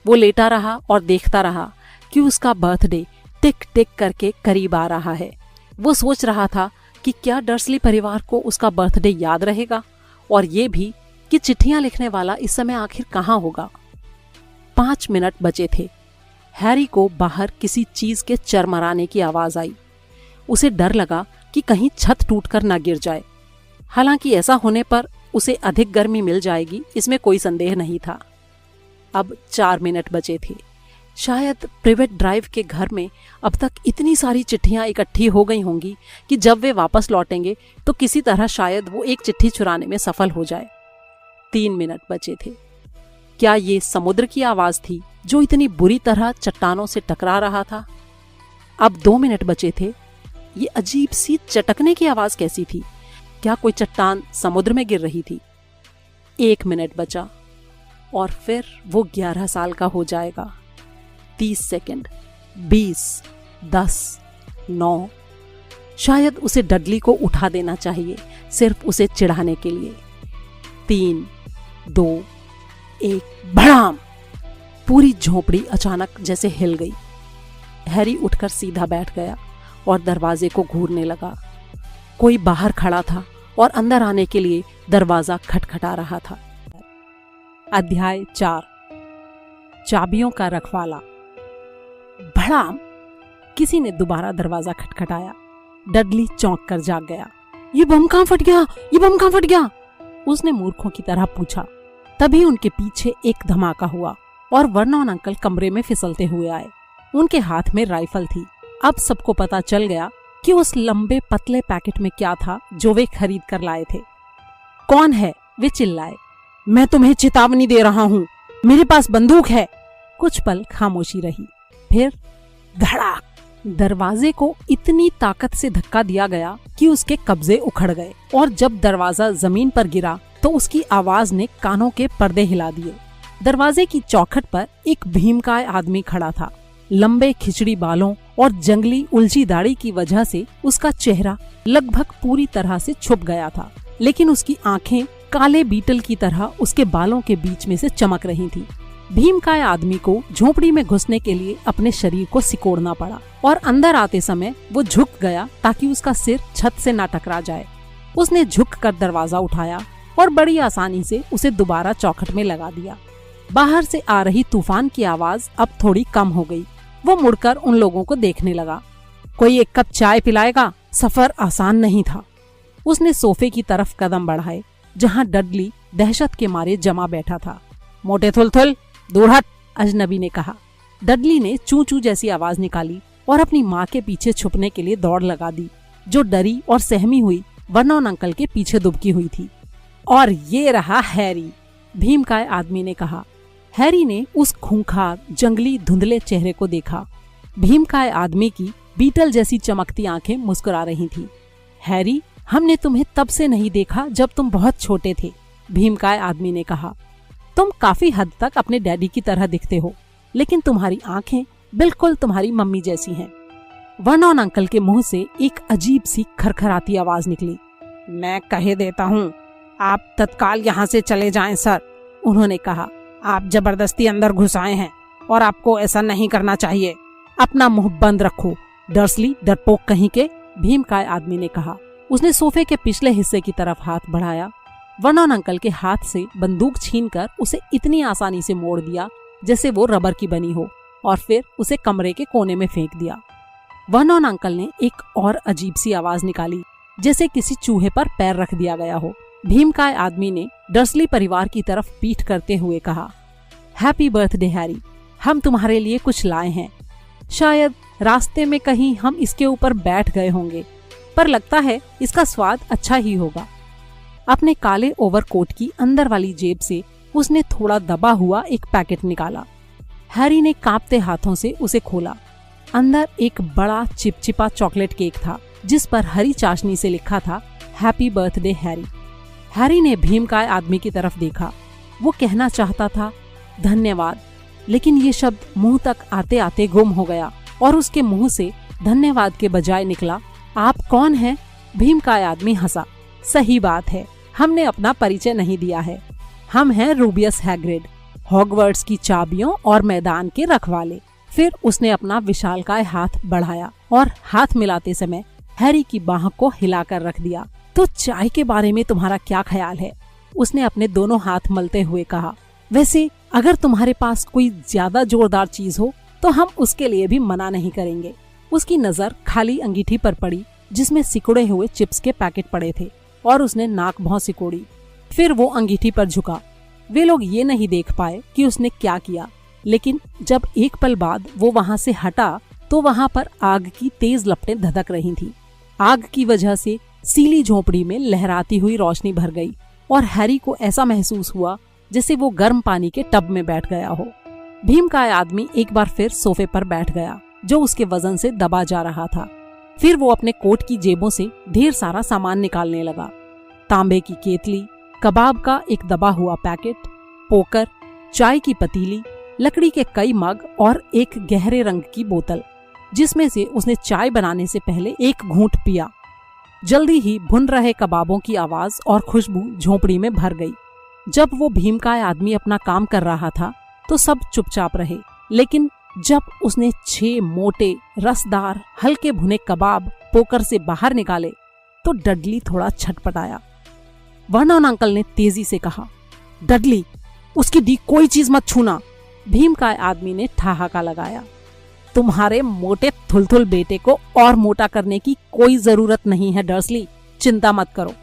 [SPEAKER 1] वो लेटा रहा और देखता रहा कि उसका बर्थडे टिक टिक करके करीब आ रहा है। वो सोच रहा था कि क्या डर्सली परिवार को उसका बर्थडे याद रहेगा, और ये भी कि चिट्ठियां लिखने वाला इस समय आखिर कहाँ होगा। 5 मिनट बचे थे। हैरी को बाहर किसी चीज के चरमराने की आवाज आई। उसे डर लगा कि कहीं छत टूटकर न गिर जाए। हालांकि ऐसा होने पर उसे अधिक गर्मी मिल जाएगी, इसमें कोई संदेह नहीं था। अब 4 मिनट बचे थे। शायद प्रिवेट ड्राइव के घर में अब तक इतनी सारी चिट्ठियां इकट्ठी हो गई होंगी कि जब वे वापस लौटेंगे तो किसी तरह शायद वो एक चिट्ठी चुराने में सफल हो जाए। 3 मिनट बचे थे। क्या ये समुद्र की आवाज थी जो इतनी बुरी तरह चट्टानों से टकरा रहा था? अब 2 मिनट बचे थे। ये अजीब सी चटकने की आवाज कैसी थी? क्या कोई चट्टान समुद्र में गिर रही थी? 1 मिनट बचा और फिर वो 11 साल का हो जाएगा। 30 सेकंड, 20, 10, 9। शायद उसे डडली को उठा देना चाहिए, सिर्फ उसे चिढ़ाने के लिए। 3, 2, 1, भड़ाम! पूरी झोपड़ी अचानक जैसे हिल गई। हैरी उठकर सीधा बैठ गया और दरवाजे को घूरने लगा। कोई बाहर खड़ा था और अंदर आने के लिए दरवाजा खटखटा रहा था। अध्याय 4, चाबियों का रखवाला। भड़ाम! किसी ने दोबारा दरवाजा खटखटाया। डडली चौंक कर जाग गया। ये बम कहां फट गया? ये बम कहां फट गया? उसने मूर्खों की तरह पूछा। तभी उनके पीछे एक धमाका हुआ और वर्नॉन अंकल कमरे में फिसलते हुए आए। उनके हाथ में राइफल थी। अब सबको पता चल गया कि उस लंबे पतले पैकेट में क्या था जो वे खरीद कर लाए थे। कौन है? वे चिल्लाए। मैं तुम्हें चेतावनी दे रहा हूँ, मेरे पास बंदूक है। कुछ पल खामोशी रही, फिर धड़ाक! दरवाजे को इतनी ताकत से धक्का दिया गया कि उसके कब्जे उखड़ गए और जब दरवाजा जमीन पर गिरा तो उसकी आवाज ने कानों के पर्दे हिला दिए। दरवाजे की चौखट पर एक भीमकाय आदमी खड़ा था। लंबे खिचड़ी बालों और जंगली उलझी दाढ़ी की वजह से उसका चेहरा लगभग पूरी तरह से छुप गया था, लेकिन उसकी आंखें काले बीटल की तरह उसके बालों के बीच में से चमक रही थी। भीमकाय आदमी को झोपड़ी में घुसने के लिए अपने शरीर को सिकोड़ना पड़ा और अंदर आते समय वो झुक गया ताकि उसका सिर छत से न टकरा जाए। उसने झुककर दरवाजा उठाया और बड़ी आसानी से उसे दोबारा चौखट में लगा दिया। बाहर से आ रही तूफान की आवाज अब थोड़ी कम हो गई। वो मुड़कर उन लोगों को देखने लगा। कोई एक कप चाय पिलाएगा? सफर आसान नहीं था। उसने सोफे की तरफ कदम बढ़ाए जहां डडली दहशत के मारे जमा बैठा था। मोटे थुलथुल, दूर हट, अजनबी ने कहा। डडली ने चू चू जैसी आवाज निकाली और अपनी माँ के पीछे छुपने के लिए दौड़ लगा दी, जो डरी और सहमी हुई वर्नोन अंकल के पीछे दुबकी हुई थी। और ये रहा हैरी, भीमकाय आदमी ने कहा। हैरी ने उस खूंखार जंगली धुंधले चेहरे को देखा। भीमकाय आदमी की बीटल जैसी चमकती आंखें मुस्कुरा रही थी। हैरी, हमने तुम्हें तब से नहीं देखा जब तुम बहुत छोटे थे, भीमकाय आदमी ने कहा। तुम काफी हद तक अपने डैडी की तरह दिखते हो, लेकिन तुम्हारी आंखें बिल्कुल तुम्हारी मम्मी जैसी हैं। वर्नोन अंकल के मुंह से एक अजीब सी खरखराती आवाज निकली। मैं कह देता हूँ, आप तत्काल यहाँ से चले जाएं सर, उन्होंने कहा। आप जबरदस्ती अंदर घुस आए हैं और आपको ऐसा नहीं करना चाहिए। अपना मुंह बंद रखो, डर्सली डरपोक कहीं के, भीमकाय आदमी ने कहा। उसने सोफे के पिछले हिस्से की तरफ हाथ बढ़ाया। वर्नोन अंकल के हाथ से बंदूक छीनकर उसे इतनी आसानी से मोड़ दिया जैसे वो रबर की बनी हो, और फिर उसे कमरे के कोने में फेंक दिया। वर्नोन अंकल ने एक और अजीब सी आवाज निकाली, जैसे किसी चूहे पर पैर रख दिया गया हो। भीमकाय आदमी ने डर्सली परिवार की तरफ पीठ करते हुए कहा, हैप्पी बर्थडे हैरी, हम तुम्हारे लिए कुछ लाए हैं। शायद रास्ते में कहीं हम इसके ऊपर बैठ गए होंगे, पर लगता है इसका स्वाद अच्छा ही होगा। अपने काले ओवरकोट की अंदर वाली जेब से उसने थोड़ा दबा हुआ एक पैकेट निकाला। हैरी ने कांपते हाथों से उसे खोला। अंदर एक बड़ा चिपचिपा चॉकलेट केक था, जिस पर हरी चाशनी से लिखा था, हैप्पी बर्थडे हैरी। हैरी ने भीमकाय आदमी की तरफ देखा। वो कहना चाहता था धन्यवाद, लेकिन ये शब्द मुंह तक आते आते गुम हो गया और उसके मुंह से धन्यवाद के बजाय निकला, आप कौन हैं? भीमकाय आदमी हंसा। सही बात है, हमने अपना परिचय नहीं दिया है। हम हैं रूबियस हैग्रिड, हॉगवर्ट्स की चाबियों और मैदान के रखवाले। फिर उसने अपना विशालकाय हाथ बढ़ाया और हाथ मिलाते समय हैरी की बाह को हिलाकर रख दिया। तो चाय के बारे में तुम्हारा क्या ख्याल है? उसने अपने दोनों हाथ मलते हुए कहा। वैसे अगर तुम्हारे पास कोई ज्यादा जोरदार चीज हो तो हम उसके लिए भी मना नहीं करेंगे। उसकी नजर खाली अंगीठी पर पड़ी जिसमें सिकुड़े हुए चिप्स के पैकेट पड़े थे और उसने नाक भौं सिकोड़ी। फिर वो अंगीठी पर झुका। वे लोग ये नहीं देख पाए कि उसने क्या किया, लेकिन जब एक पल बाद वो वहाँ से हटा तो वहाँ पर आग की तेज लपटें धधक रही थीं। आग की वजह से सीली झोपड़ी में लहराती हुई रोशनी भर गई और हैरी को ऐसा महसूस हुआ जैसे वो गर्म पानी के टब में बैठ गया हो। भीमकाय आदमी एक बार फिर सोफे पर बैठ गया, जो उसके वजन से दबा जा रहा था। फिर वो अपने कोट की जेबों से ढेर सारा सामान निकालने लगा। तांबे की केतली, कबाब का एक दबा हुआ पैकेट, पोकर, चाय की पतीली, लकड़ी के कई मग और एक गहरे रंग की बोतल, जिसमें से उसने चाय बनाने से पहले एक घूंट पिया। जल्दी ही भुन रहे कबाबों की आवाज और खुशबू झोपड़ी में भर गई। जब वो भीमकाय आदमी अपना काम कर रहा था तो सब चुपचाप रहे, लेकिन जब उसने 6 मोटे रसदार हल्के भुने कबाब पोकर से बाहर निकाले तो डडली थोड़ा छटपटाया। वर्नोन अंकल ने तेजी से कहा, डडली, उसकी दी कोई चीज मत छूना। भीमकाय आदमी ने ठहाका लगाया। तुम्हारे मोटे थुलथुल बेटे को और मोटा करने की कोई जरूरत नहीं है डर्सली, चिंता मत करो।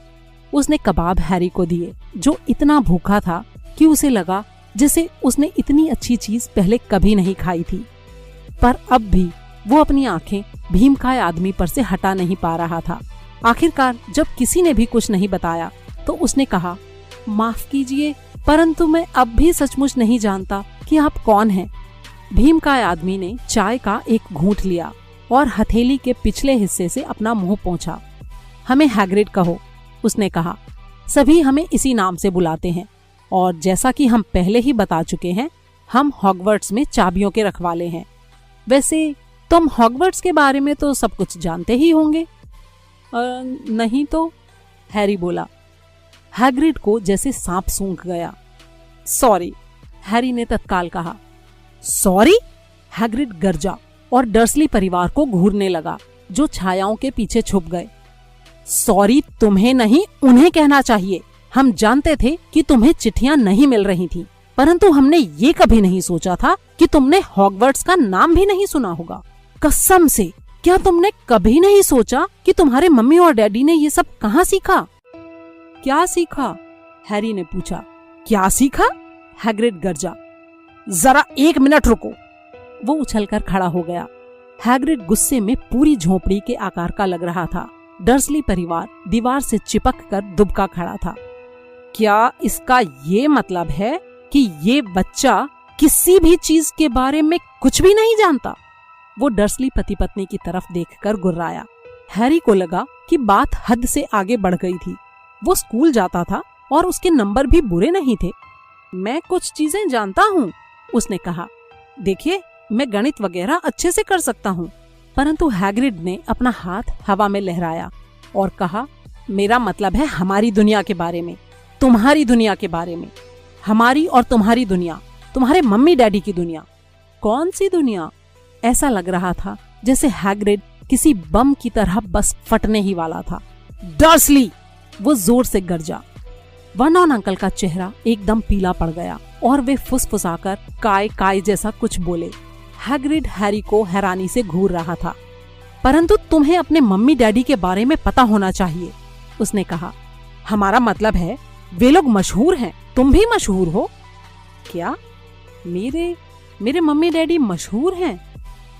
[SPEAKER 1] उसने कबाब हैरी को दिए, जो इतना भूखा था कि उसे लगा जैसे उसने इतनी अच्छी चीज पहले कभी नहीं खाई थी। पर अब भी वो अपनी आंखें भीमकाय आदमी पर से हटा नहीं पा रहा था। आखिरकार जब किसी ने भी कुछ नहीं बताया तो उसने कहा, माफ कीजिए, परंतु मैं अब भी सचमुच नहीं जानता कि आप कौन हैं। भीमकाय आदमी ने चाय का एक घूंट लिया और हथेली के पिछले हिस्से से अपना मुंह पोंछा। हमें हैग्रिड कहो, उसने कहा। सभी हमें इसी नाम से बुलाते हैं। और जैसा कि हम पहले ही बता चुके हैं, हम हॉगवर्ट्स में चाबियों के रखवाले हैं। वैसे तुम हॉगवर्ट्स के बारे में तो सब कुछ जानते ही होंगे। नहीं तो, हैरी बोला। हैग्रिड को जैसे सांप सूंघ गया। सॉरी, हैरी ने तत्काल कहा। सॉरी? हैग्रिड गरजा और डर्सली परिवार को घूरने लगा, जो छायाओं के पीछे छुप गए। सॉरी तुम्हें नहीं, उन्हें कहना चाहिए। हम जानते थे कि तुम्हें चिट्ठियां नहीं मिल रही थीं, परंतु हमने ये कभी नहीं सोचा था कि तुमने हॉगवर्ट्स का नाम भी नहीं सुना होगा। कसम से, क्या तुमने कभी नहीं सोचा कि तुम्हारे मम्मी और डैडी ने ये सब कहाँ सीखा? क्या सीखा? हैरी ने पूछा। क्या सीखा? हैग्रिड गरजा। जरा 1 मिनट रुको। वो उछलकर खड़ा हो गया। हैग्रिड गुस्से में पूरी झोपड़ी के आकार का लग रहा था। डर्सली परिवार दीवार से चिपक कर दुबका खड़ा था। क्या इसका ये मतलब है कि ये बच्चा किसी भी चीज के बारे में कुछ भी नहीं जानता? वो डर्सली पति पत्नी की तरफ देखकर गुर्राया। हैरी को लगा कि बात हद से आगे बढ़ गई थी। वो स्कूल जाता था और उसके नंबर भी बुरे नहीं थे। मैं कुछ चीजें जानता हूँ, उसने कहा। देखिए, मैं गणित वगैरह अच्छे से कर सकता हूँ। परंतु हैग्रिड ने अपना हाथ हवा में लहराया और कहा, मेरा मतलब है हमारी दुनिया के बारे में, तुम्हारी दुनिया के बारे में। हमारी और तुम्हारी दुनिया, तुम्हारे मम्मी डैडी की दुनिया। कौन सी दुनिया? ऐसा लग रहा था जैसे हैग्रिड किसी बम की तरह बस फटने ही वाला था। डर्सली! वो जोर से गरजा। वर्नॉन अंकल का चेहरा एकदम पीला पड़ गया और वे फुसफुसाकर काय काय जैसा कुछ बोले। हैग्रिड हैरी को हैरानी से घूर रहा था। परंतु तुम्हें अपने मम्मी डैडी के बारे में पता होना चाहिए, उसने कहा। हमारा मतलब है वे लोग मशहूर हैं, तुम भी मशहूर हो। क्या? मेरे मम्मी डैडी मशहूर हैं?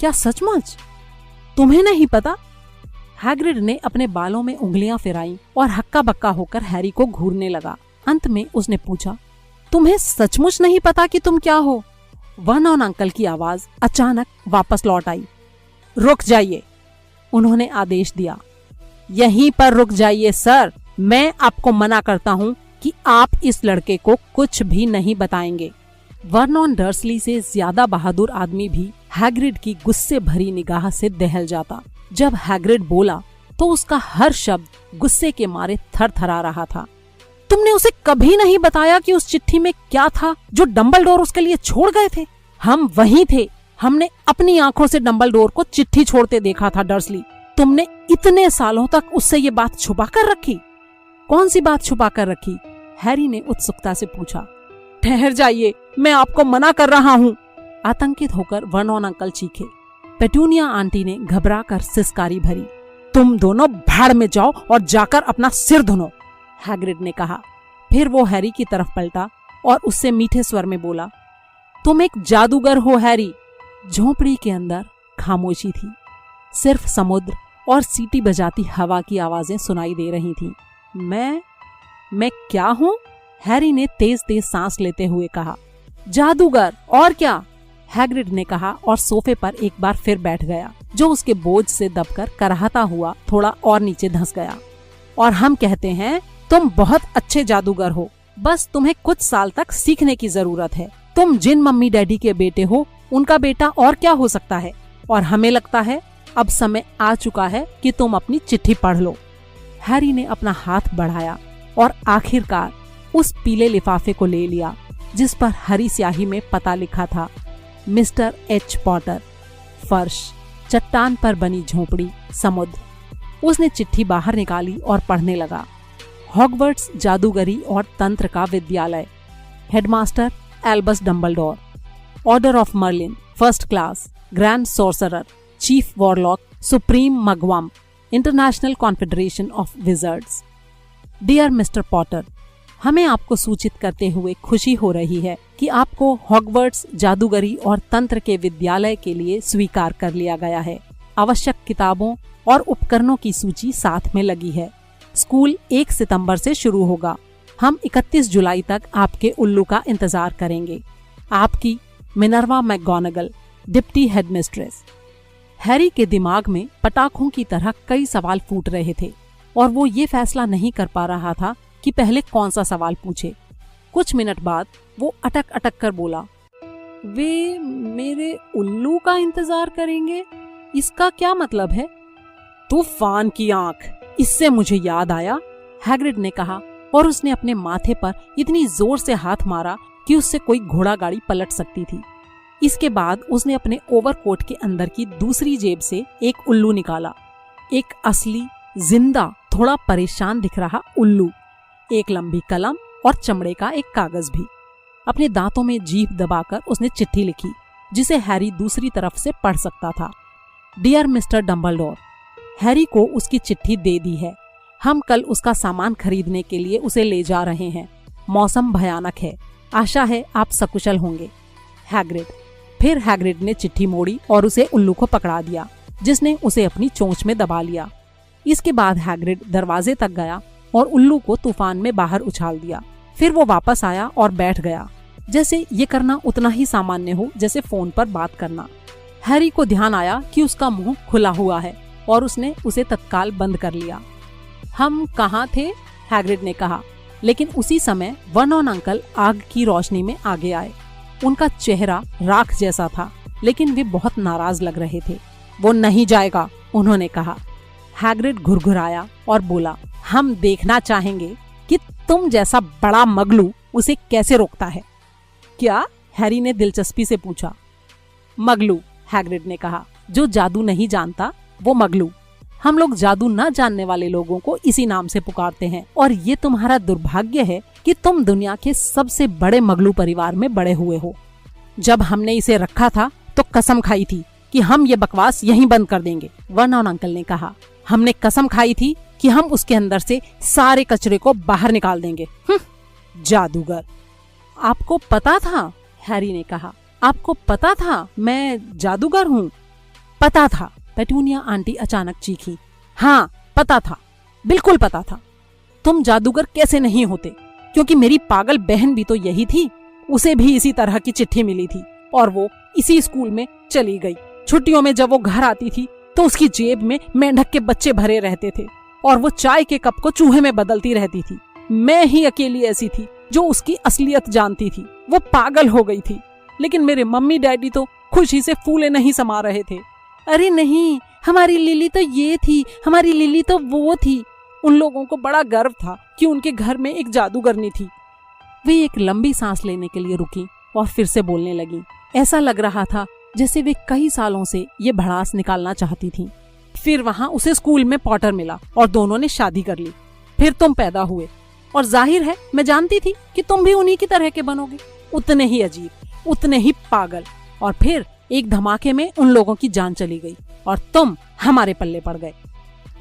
[SPEAKER 1] क्या सचमुच? तुम्हें नहीं पता? हैग्रिड ने अपने बालों में उंगलियां फिराई और हक्का बक्का होकर हैरी को घूरने लगा। अंत में उसने पूछा, तुम्हें सचमुच नहीं पता कि तुम क्या हो? वर्नॉन अंकल की आवाज अचानक वापस लौट आई। रुक जाइए, उन्होंने आदेश दिया। यहीं पर रुक जाइए सर। मैं आपको मना करता हूँ कि आप इस लड़के को कुछ भी नहीं बताएंगे। वर्नॉन डर्सली से ज्यादा बहादुर आदमी भी हैग्रिड की गुस्से भरी निगाह से दहल जाता। जब हैग्रिड बोला तो उसका हर शब्द गुस्से के मारे थरथरा रहा था। तुमने उसे कभी नहीं बताया कि उस चिट्ठी में क्या था जो डंबलडोर उसके लिए छोड़ गए थे? हम वहीं थे। हमने अपनी आंखों से डंबलडोर को चिट्ठी छोड़ते देखा था। डर्सली, तुमने इतने सालों तक उससे ये बात छुपा कर रखी। कौन सी बात छुपा कर रखी? हैरी ने उत्सुकता से पूछा। ठहर जाइए, मैं आपको मना कर रहा हूँ। आतंकित होकर वर्नॉन अंकल चीखे। पेटूनिया आंटी ने घबरा कर सिसकारी भरी। तुम दोनों भाड़ में जाओ और जाकर अपना सिर धुनो, हैग्रिड ने कहा। फिर वो हैरी की तरफ पलटा और उससे मीठे स्वर में बोला, तुम एक जादूगर हो हैरी। झोंपड़ी के अंदर खामोशी थी। सिर्फ समुद्र और सीटी बजाती हवा की आवाजें सुनाई दे रही थीं। मैं क्या हूँ? हैरी ने तेज तेज सांस लेते हुए कहा। जादूगर, और क्या? हैग्रिड ने कहा और सोफे पर एक बार फिर बैठ गया, जो उसके बोझ से दबकर कराहता हुआ थोड़ा और नीचे धंस गया। और हम कहते हैं तुम बहुत अच्छे जादूगर हो, बस तुम्हें कुछ साल तक सीखने की जरूरत है। तुम जिन मम्मी डैडी के बेटे हो उनका बेटा और क्या हो सकता है। और हमें लगता है अब समय आ चुका है कि तुम अपनी चिट्ठी पढ़ लो। हैरी ने अपना हाथ बढ़ाया और आखिरकार उस पीले लिफाफे को ले लिया जिस पर हरी स्याही में पता लिखा था, मिस्टर एच पॉटर। फर्श, चट्टान पर बनी झोपड़ी, समुद्र। उसने चिट्ठी बाहर निकाली और पढ़ने लगा। हॉगवर्ट्स जादूगरी और तंत्र का विद्यालय। Headmaster Albus Dumbledore. Order of Merlin, first class, grand sorcerer, chief warlock, supreme mugwump, international confederation of wizards. Dear mister Potter, हमें आपको सूचित करते हुए खुशी हो रही है कि आपको हॉगवर्ट्स जादूगरी और तंत्र के विद्यालय के लिए स्वीकार कर लिया गया है। आवश्यक किताबों और उपकरणों की सूची साथ में लगी है। स्कूल 1 सितंबर से शुरू होगा। हम 31 जुलाई तक आपके उल्लू का इंतजार करेंगे। आपकी Minerva McGonagall, deputy headmistress. Harry के दिमाग में पटाखों की तरह कई सवाल फूट रहे थे और वो ये फैसला नहीं कर पा रहा था कि पहले कौन सा सवाल पूछे। कुछ मिनट बाद वो अटक अटक कर बोला, वे मेरे उल्लू का इंतजार करेंगे, इसका क्या मतलब है? तूफान की आंख, इससे मुझे याद आया, हैग्रिड ने कहा, और उसने अपने माथे पर इतनी जोर से हाथ मारा कि उससे कोई घोड़ा गाड़ी पलट सकती थी। इसके बाद उसने अपने ओवरकोट के अंदर की दूसरी जेब से एक उल्लू निकाला, एक असली जिंदा थोड़ा परेशान दिख रहा उल्लू, एक लंबी कलम और चमड़े का एक कागज भी। अपने दांतों में जीभ दबाकर उसने चिट्ठी लिखी जिसे हैरी दूसरी तरफ से पढ़ सकता था। डियर मिस्टर डंबलडोर, हैरी को उसकी चिट्ठी दे दी है। हम कल उसका सामान खरीदने के लिए उसे ले जा रहे हैं। मौसम भयानक है, आशा है आप सकुशल होंगे, हैग्रिड। फिर हैग्रिड ने चिट्ठी मोड़ी और उसे उल्लू को पकड़ा दिया, जिसने उसे अपनी चोंच में दबा लिया। इसके बाद हैग्रिड दरवाजे तक गया और उल्लू को तूफान में बाहर उछाल दिया। फिर वो वापस आया और बैठ गया, जैसे ये करना उतना ही सामान्य हो जैसे फोन पर बात करना। हैरी को ध्यान आया कि उसका मुंह खुला हुआ है और उसने उसे तत्काल बंद कर लिया। हम कहाँ थे? हैग्रिड ने कहा, लेकिन उसी समय वर्नॉन अंकल आग की रोशनी में आगे आए। उनका चेहरा राख जैसा था, लेकिन वे बहुत नाराज लग रहे थे। वो नहीं जाएगा, उन्होंने कहा। हैग्रिड घुरघुराया और बोला, हम देखना चाहेंगे कि तुम जैसा बड़ा मगलू उसे कैसे रोकता है। क्या? हैरी ने दिलचस्पी से पूछा। मगलू, हैग्रिड ने कहा, जो जादू नहीं जानता वो मगलू। हम लोग जादू न जानने वाले लोगों को इसी नाम से पुकारते हैं, और ये तुम्हारा दुर्भाग्य है कि तुम दुनिया के सबसे बड़े मगलू परिवार में बड़े हुए हो। जब हमने इसे रखा था तो कसम खाई थी कि हम ये बकवास यहीं बंद कर देंगे, वर्नॉन अंकल ने कहा। हमने कसम खाई थी कि हम उसके अंदर से सारे कचरे को बाहर निकाल देंगे। जादूगर। आपको पता था? हैरी ने कहा, आपको पता था मैं जादूगर हूँ? पता था, पेटूनिया आंटी अचानक चीखी। हाँ, पता था, बिल्कुल पता था। तुम जादूगर कैसे नहीं होते? क्योंकि मेरी पागल बहन भी तो यही थी। उसे भी इसी तरह की चिट्ठी मिली थी और वो इसी स्कूल में चली गई। छुट्टियों में जब वो घर आती थी तो उसकी जेब में मेंढक के बच्चे भरे रहते थे और वो चाय के कप को चूहे में बदलती रहती थी। मैं ही अकेली ऐसी थी जो उसकी असलियत जानती थी। वो पागल हो गई थी, लेकिन मेरे मम्मी डैडी तो खुशी से फूले नहीं समा रहे थे। अरे नहीं, हमारी लिली तो ये थी, हमारी लिली तो वो थी। उन लोगों को बड़ा गर्व था कि उनके घर में एक जादूगरनी थी। वे एक लंबी सांस लेने के लिए रुकी और फिर से बोलने लगी। ऐसा लग रहा था जैसे वे कई सालों से ये भड़ास निकालना चाहती थीं। फिर वहाँ उसे स्कूल में पॉटर मिला और दोनों ने शादी कर ली। फिर तुम पैदा हुए और जाहिर है मैं जानती थी कि तुम भी उन्हीं की तरह के बनोगे, उतने ही अजीब, उतने ही पागल। और फिर एक धमाके में उन लोगों की जान चली गई और तुम हमारे पल्ले पड़ गए।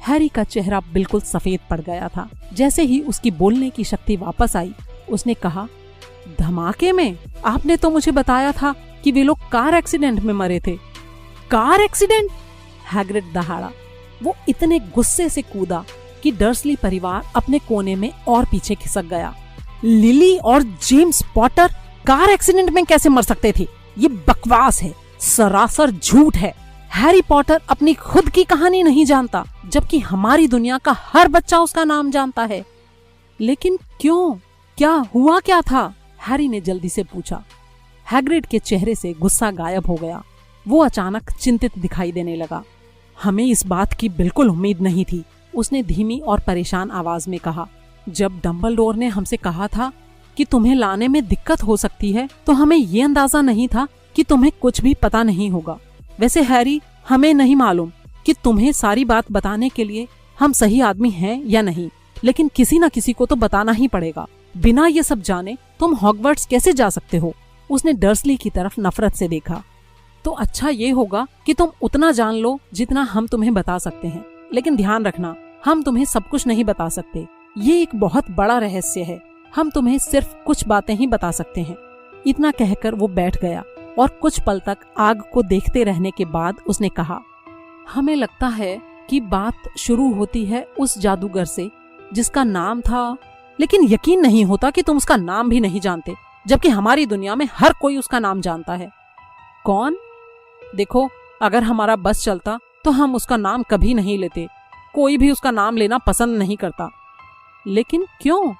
[SPEAKER 1] हैरी का चेहरा बिल्कुल सफेद पड़ गया था। जैसे ही उसकी बोलने की शक्ति वापस आई, उसने कहा, धमाके में? आपने तो मुझे बताया था कि वे लोग कार एक्सीडेंट में मरे थे। Car accident? हैग्रिड दहाड़ा। वो इतने गुस्से से कूदा कि डर्सली परिवार अपने कोने में और पीछे खिसक गया। लिली और जेम्स पॉटर कार एक्सीडेंट में कैसे मर सकते थे? ये बकवास है, सरासर झूठ है। हैरी पॉटर अपनी खुद की कहानी नहीं जानता, जबकि हमारी दुनिया का हर बच्चा उसका नाम जानता है। लेकिन क्यों? क्या हुआ क्या था? हैरी ने जल्दी से पूछा। हैग्रिड के चेहरे से गुस्सा गायब हो गया। वो अचानक चिंतित दिखाई देने लगा। हमें इस बात की बिल्कुल उम्मीद नहीं थी, उसने धीमी और परेशान आवाज में कहा। जब डंबलडोर ने हमसे कहा था कि तुम्हें लाने में दिक्कत हो सकती है, तो हमें ये अंदाजा नहीं था कि तुम्हें कुछ भी पता नहीं होगा। वैसे हैरी, हमें नहीं मालूम कि तुम्हें सारी बात बताने के लिए हम सही आदमी हैं या नहीं, लेकिन किसी न किसी को तो बताना ही पड़ेगा। बिना ये सब जाने तुम हॉगवर्ट्स कैसे जा सकते हो? उसने डर्सली की तरफ नफरत से देखा। तो अच्छा ये होगा कि तुम उतना जान लो जितना हम तुम्हें बता सकते हैं, लेकिन ध्यान रखना, हम तुम्हें सब कुछ नहीं बता सकते। ये एक बहुत बड़ा रहस्य है। हम तुम्हें सिर्फ कुछ बातें ही बता सकते हैं। इतना कहकर वो बैठ गया और कुछ पल तक आग को देखते रहने के बाद उसने कहा, हमें लगता है कि बात शुरू होती है उस जादूगर से जिसका नाम था, लेकिन यकीन नहीं होता कि तुम उसका नाम भी नहीं जानते, जबकि हमारी दुनिया में हर कोई उसका नाम जानता है। कौन? देखो, अगर हमारा बस चलता तो हम उसका नाम कभी नहीं लेते। कोई भी उसका नाम लेना पसंद नहीं करता। लेकिन क्यों?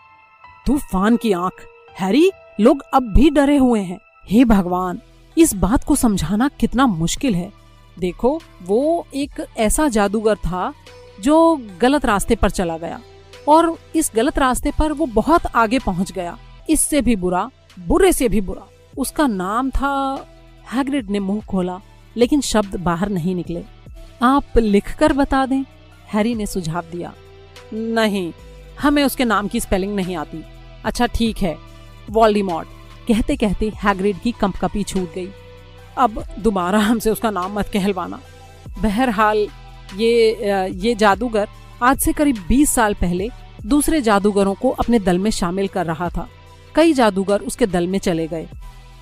[SPEAKER 1] तूफान की आंख, हैरी, लोग अब भी डरे हुए हैं। हे भगवान, इस बात को समझाना कितना मुश्किल है। देखो, वो एक ऐसा जादूगर था जो गलत रास्ते पर चला गया और इस गलत रास्ते पर वो बहुत आगे पहुंच गया। इससे भी बुरा, बुरे से भी बुरा। उसका नाम था। हैग्रिड ने मुंह खोला लेकिन शब्द बाहर नहीं निकले। आप लिखकर बता दें, हैरी ने सुझाव दिया। नहीं, हमें उसके नाम की स्पेलिंग नहीं आती। अच्छा ठीक है, वोल्डेमॉर्ट। कहते कहते हैग्रिड की कंपकपी छूट गई। अब दोबारा हमसे उसका नाम मत कहलवाना। बहरहाल ये जादूगर आज से करीब 20 साल पहले दूसरे जादूगरों को अपने दल में शामिल कर रहा था। कई जादूगर उसके दल में चले गए।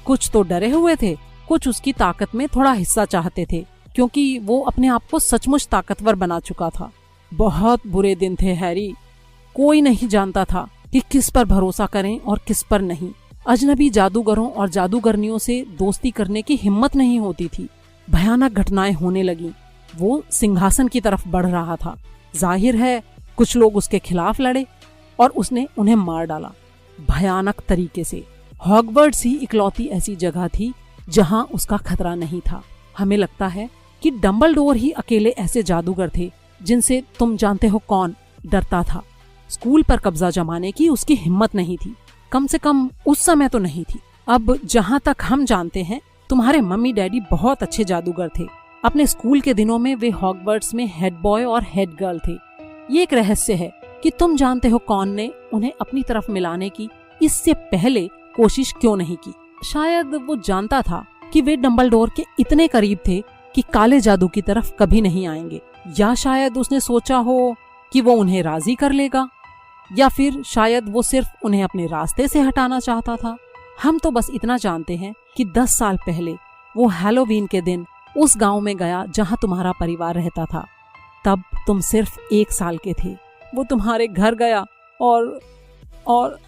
[SPEAKER 1] कुछ तो डरे हुए थे, कुछ उसकी ताकत में थोड़ा हिस्सा चाहते थे, क्योंकि वो अपने आप को सचमुच ताकतवर बना चुका था। बहुत बुरे दिन थे हैरी। कोई नहीं जानता था कि किस पर भरोसा करें और किस पर नहीं। अजनबी जादूगरों और जादूगरनियों से दोस्ती करने की हिम्मत नहीं होती थी। भयानक घटनाएं होने लगीं। वो सिंहासन की तरफ बढ़ रहा था। जाहिर है कुछ लोग उसके खिलाफ लड़े और उसने उन्हें मार डाला, भयानक तरीके से। हॉगवर्ट्स ही इकलौती ऐसी जगह थी जहां उसका खतरा नहीं था। हमें लगता है कि डंबलडोर ही अकेले ऐसे जादूगर थे जिनसे तुम जानते हो कौन डरता था। स्कूल पर कब्जा जमाने की उसकी हिम्मत नहीं थी, कम से कम उस समय तो नहीं थी। अब जहां तक हम जानते हैं, तुम्हारे मम्मी डैडी बहुत अच्छे जादूगर थे। अपने स्कूल के दिनों में वे हॉगवर्ट्स में हेड बॉय और हेड गर्ल थे। ये एक रहस्य है कि तुम जानते हो कौन ने उन्हें अपनी तरफ मिलाने की इससे पहले कोशिश क्यों नहीं की। शायद वो जानता था कि वे डंबलडोर के इतने करीब थे कि काले जादू की तरफ कभी नहीं आएंगे, या शायद उसने सोचा हो कि वो उन्हें राजी कर लेगा, या फिर शायद वो सिर्फ उन्हें अपने रास्ते से हटाना चाहता था। हम तो बस इतना जानते हैं कि 10 साल पहले वो हैलोवीन के दिन उस गांव में गया जहां तुम्हारा परिवार रहता था। तब तुम सिर्फ 1 साल के थे। वो तुम्हारे घर गया और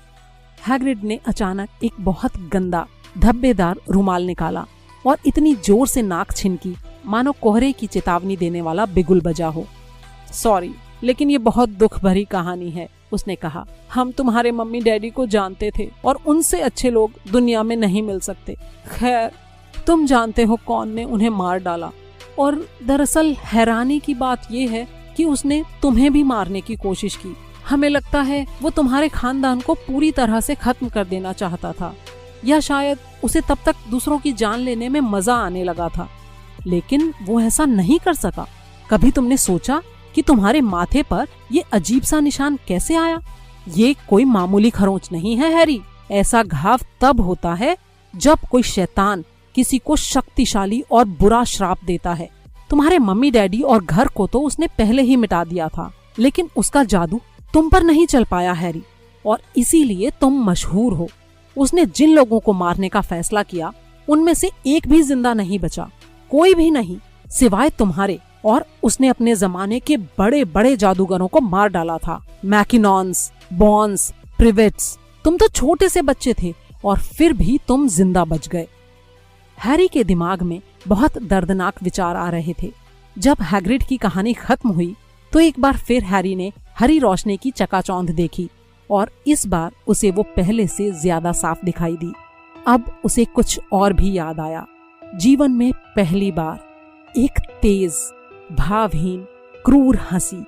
[SPEAKER 1] हैग्रिड ने अचानक एक बहुत गंदा धब्बेदार रुमाल निकाला और इतनी जोर से नाक छिनकी मानो कोहरे की चेतावनी देने वाला बिगुल बजा हो। सॉरी, लेकिन ये बहुत दुख भरी कहानी है, उसने कहा। हम तुम्हारे मम्मी डैडी को जानते थे और उनसे अच्छे लोग दुनिया में नहीं मिल सकते। खैर, तुम जानते हो कौन ने उन्हें मार डाला, और दरअसल हैरानी की बात यह है कि उसने तुम्हें भी मारने की कोशिश की। हमें लगता है वो तुम्हारे खानदान को पूरी तरह से खत्म कर देना चाहता था, या शायद उसे तब तक दूसरों की जान लेने में मजा आने लगा था, लेकिन वो ऐसा नहीं कर सका। कभी तुमने सोचा कि तुम्हारे माथे पर ये अजीब सा निशान कैसे आया? ये कोई मामूली खरोंच नहीं है हैरी। ऐसा घाव तब होता है जब कोई शैतान किसी को शक्तिशाली और बुरा श्राप देता है। तुम्हारे मम्मी डैडी और घर को तो उसने पहले ही मिटा दिया था, लेकिन उसका जादू तुम पर नहीं चल पाया हैरी, और इसीलिए तुम मशहूर हो। उसने जिन लोगों को मारने का फैसला किया उनमें से एक भी जिंदा नहीं बचा, कोई भी नहीं, सिवाय तुम्हारे। और उसने अपने जमाने के बड़े बड़े जादूगरों को मार डाला था। मैकिनॉन्स, बॉन्स, प्रिवेट्स। तुम तो छोटे से बच्चे थे और फिर भी तुम जिंदा बच गए। हैरी के दिमाग में बहुत दर्दनाक विचार आ रहे थे। जब हैग्रिड की कहानी खत्म हुई तो एक बार फिर हैरी ने हरी रोशनी की चकाचौंध देखी, और इस बार उसे वो पहले से ज्यादा साफ दिखाई दी। अब उसे कुछ और भी याद आया। जीवन में पहली बार एक तेज, भावहीन, क्रूर हंसी।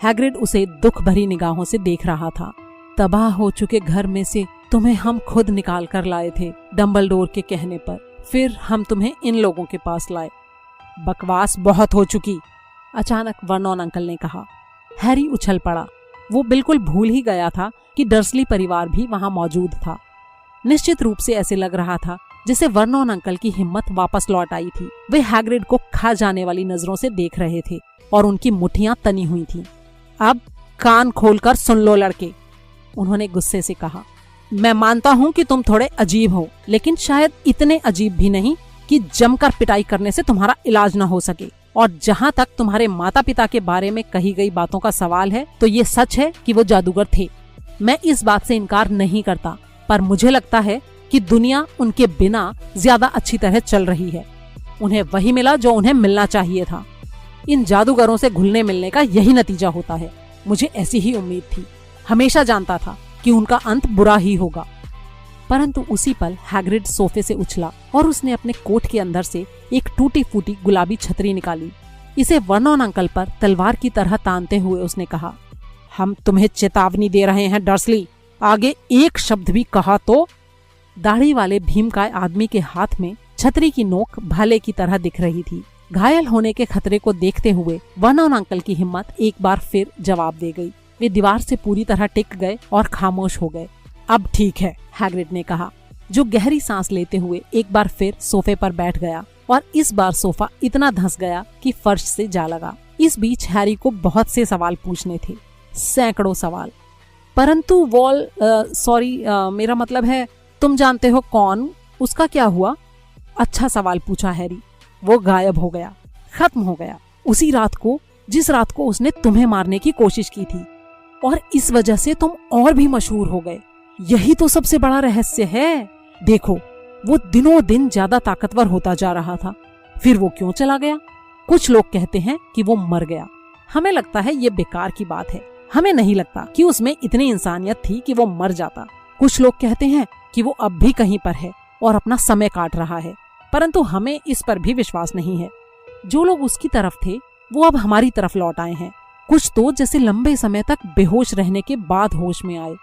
[SPEAKER 1] हैग्रिड उसे दुख भरी निगाहों से देख रहा था। तबाह हो चुके घर में से तुम्हें हम खुद निकाल कर लाए थे डंबलडोर के कहने पर, फिर हम तुम्हें इन लोगों के पास लाए। बकवास बहुत हो चुकी, अचानक वर्नॉन अंकल ने कहा। हैरी उछल पड़ा। वो बिल्कुल भूल ही गया था कि डर्सली परिवार भी वहां मौजूद था। निश्चित रूप से ऐसे लग रहा था जिसे वर्नॉन अंकल की हिम्मत वापस लौट आई थी। वे हैग्रिड को खा जाने वाली नजरों से देख रहे थे और उनकी मुट्ठियां तनी हुई थीं। अब कान खोलकर सुन लो लड़के, उन्होंने गुस्से से कहा। मैं मानता हूं कि तुम थोड़े अजीब हो, लेकिन शायद इतने अजीब भी नहीं कि जमकर पिटाई करने से तुम्हारा इलाज न हो सके। और जहां तक तुम्हारे माता पिता के बारे में कही गई बातों का सवाल है, तो ये सच है कि वो जादूगर थे। मैं इस बात से इनकार नहीं करता, पर मुझे लगता है कि दुनिया उनके बिना ज्यादा अच्छी तरह चल रही है। उन्हें वही मिला जो उन्हें मिलना चाहिए था। इन जादूगरों से घुलने मिलने का यही नतीजा होता है। मुझे ऐसी ही उम्मीद थी। हमेशा जानता था कि उनका अंत बुरा ही होगा। परंतु उसी पल हैग्रिड सोफे से उछला और उसने अपने कोट के अंदर से एक टूटी फूटी गुलाबी छतरी निकाली। इसे वर्नोन अंकल पर तलवार की तरह तानते हुए उसने कहा, हम तुम्हें चेतावनी दे रहे हैं डर्सली, आगे एक शब्द भी कहा तो। दाढ़ी वाले भीमकाय आदमी के हाथ में छतरी की नोक भाले की तरह दिख रही थी। घायल होने के खतरे को देखते हुए वर्नोन अंकल की हिम्मत एक बार फिर जवाब दे गई। वे दीवार से पूरी तरह टिक गए और खामोश हो गए। अब ठीक है, हैग्रिड ने कहा, जो गहरी सांस लेते हुए एक बार फिर सोफे पर बैठ गया और इस बार सोफा इतना धंस गया कि फर्श से जा लगा। इस बीच हैरी को बहुत से सवाल पूछने थे, सैकड़ों सवाल। परंतु मेरा मतलब है तुम जानते हो कौन, उसका क्या हुआ? अच्छा सवाल पूछा हैरी। वो गायब हो गया, खत्म हो गया, उसी रात को जिस रात को उसने तुम्हें मारने की कोशिश की थी, और इस वजह से तुम और भी मशहूर हो गए। यही तो सबसे बड़ा रहस्य है। देखो, वो दिनों दिन ज्यादा ताकतवर होता जा रहा था, फिर वो क्यों चला गया? कुछ लोग कहते हैं कि वो मर गया। हमें लगता है ये बेकार की बात है। हमें नहीं लगता कि उसमें इतनी इंसानियत थी कि वो मर जाता। कुछ लोग कहते हैं कि वो अब भी कहीं पर है और अपना समय काट रहा है, परंतु हमें इस पर भी विश्वास नहीं है। जो लोग उसकी तरफ थे वो अब हमारी तरफ लौट आए हैं। कुछ तो जैसे लंबे समय तक बेहोश रहने के बाद होश में आए।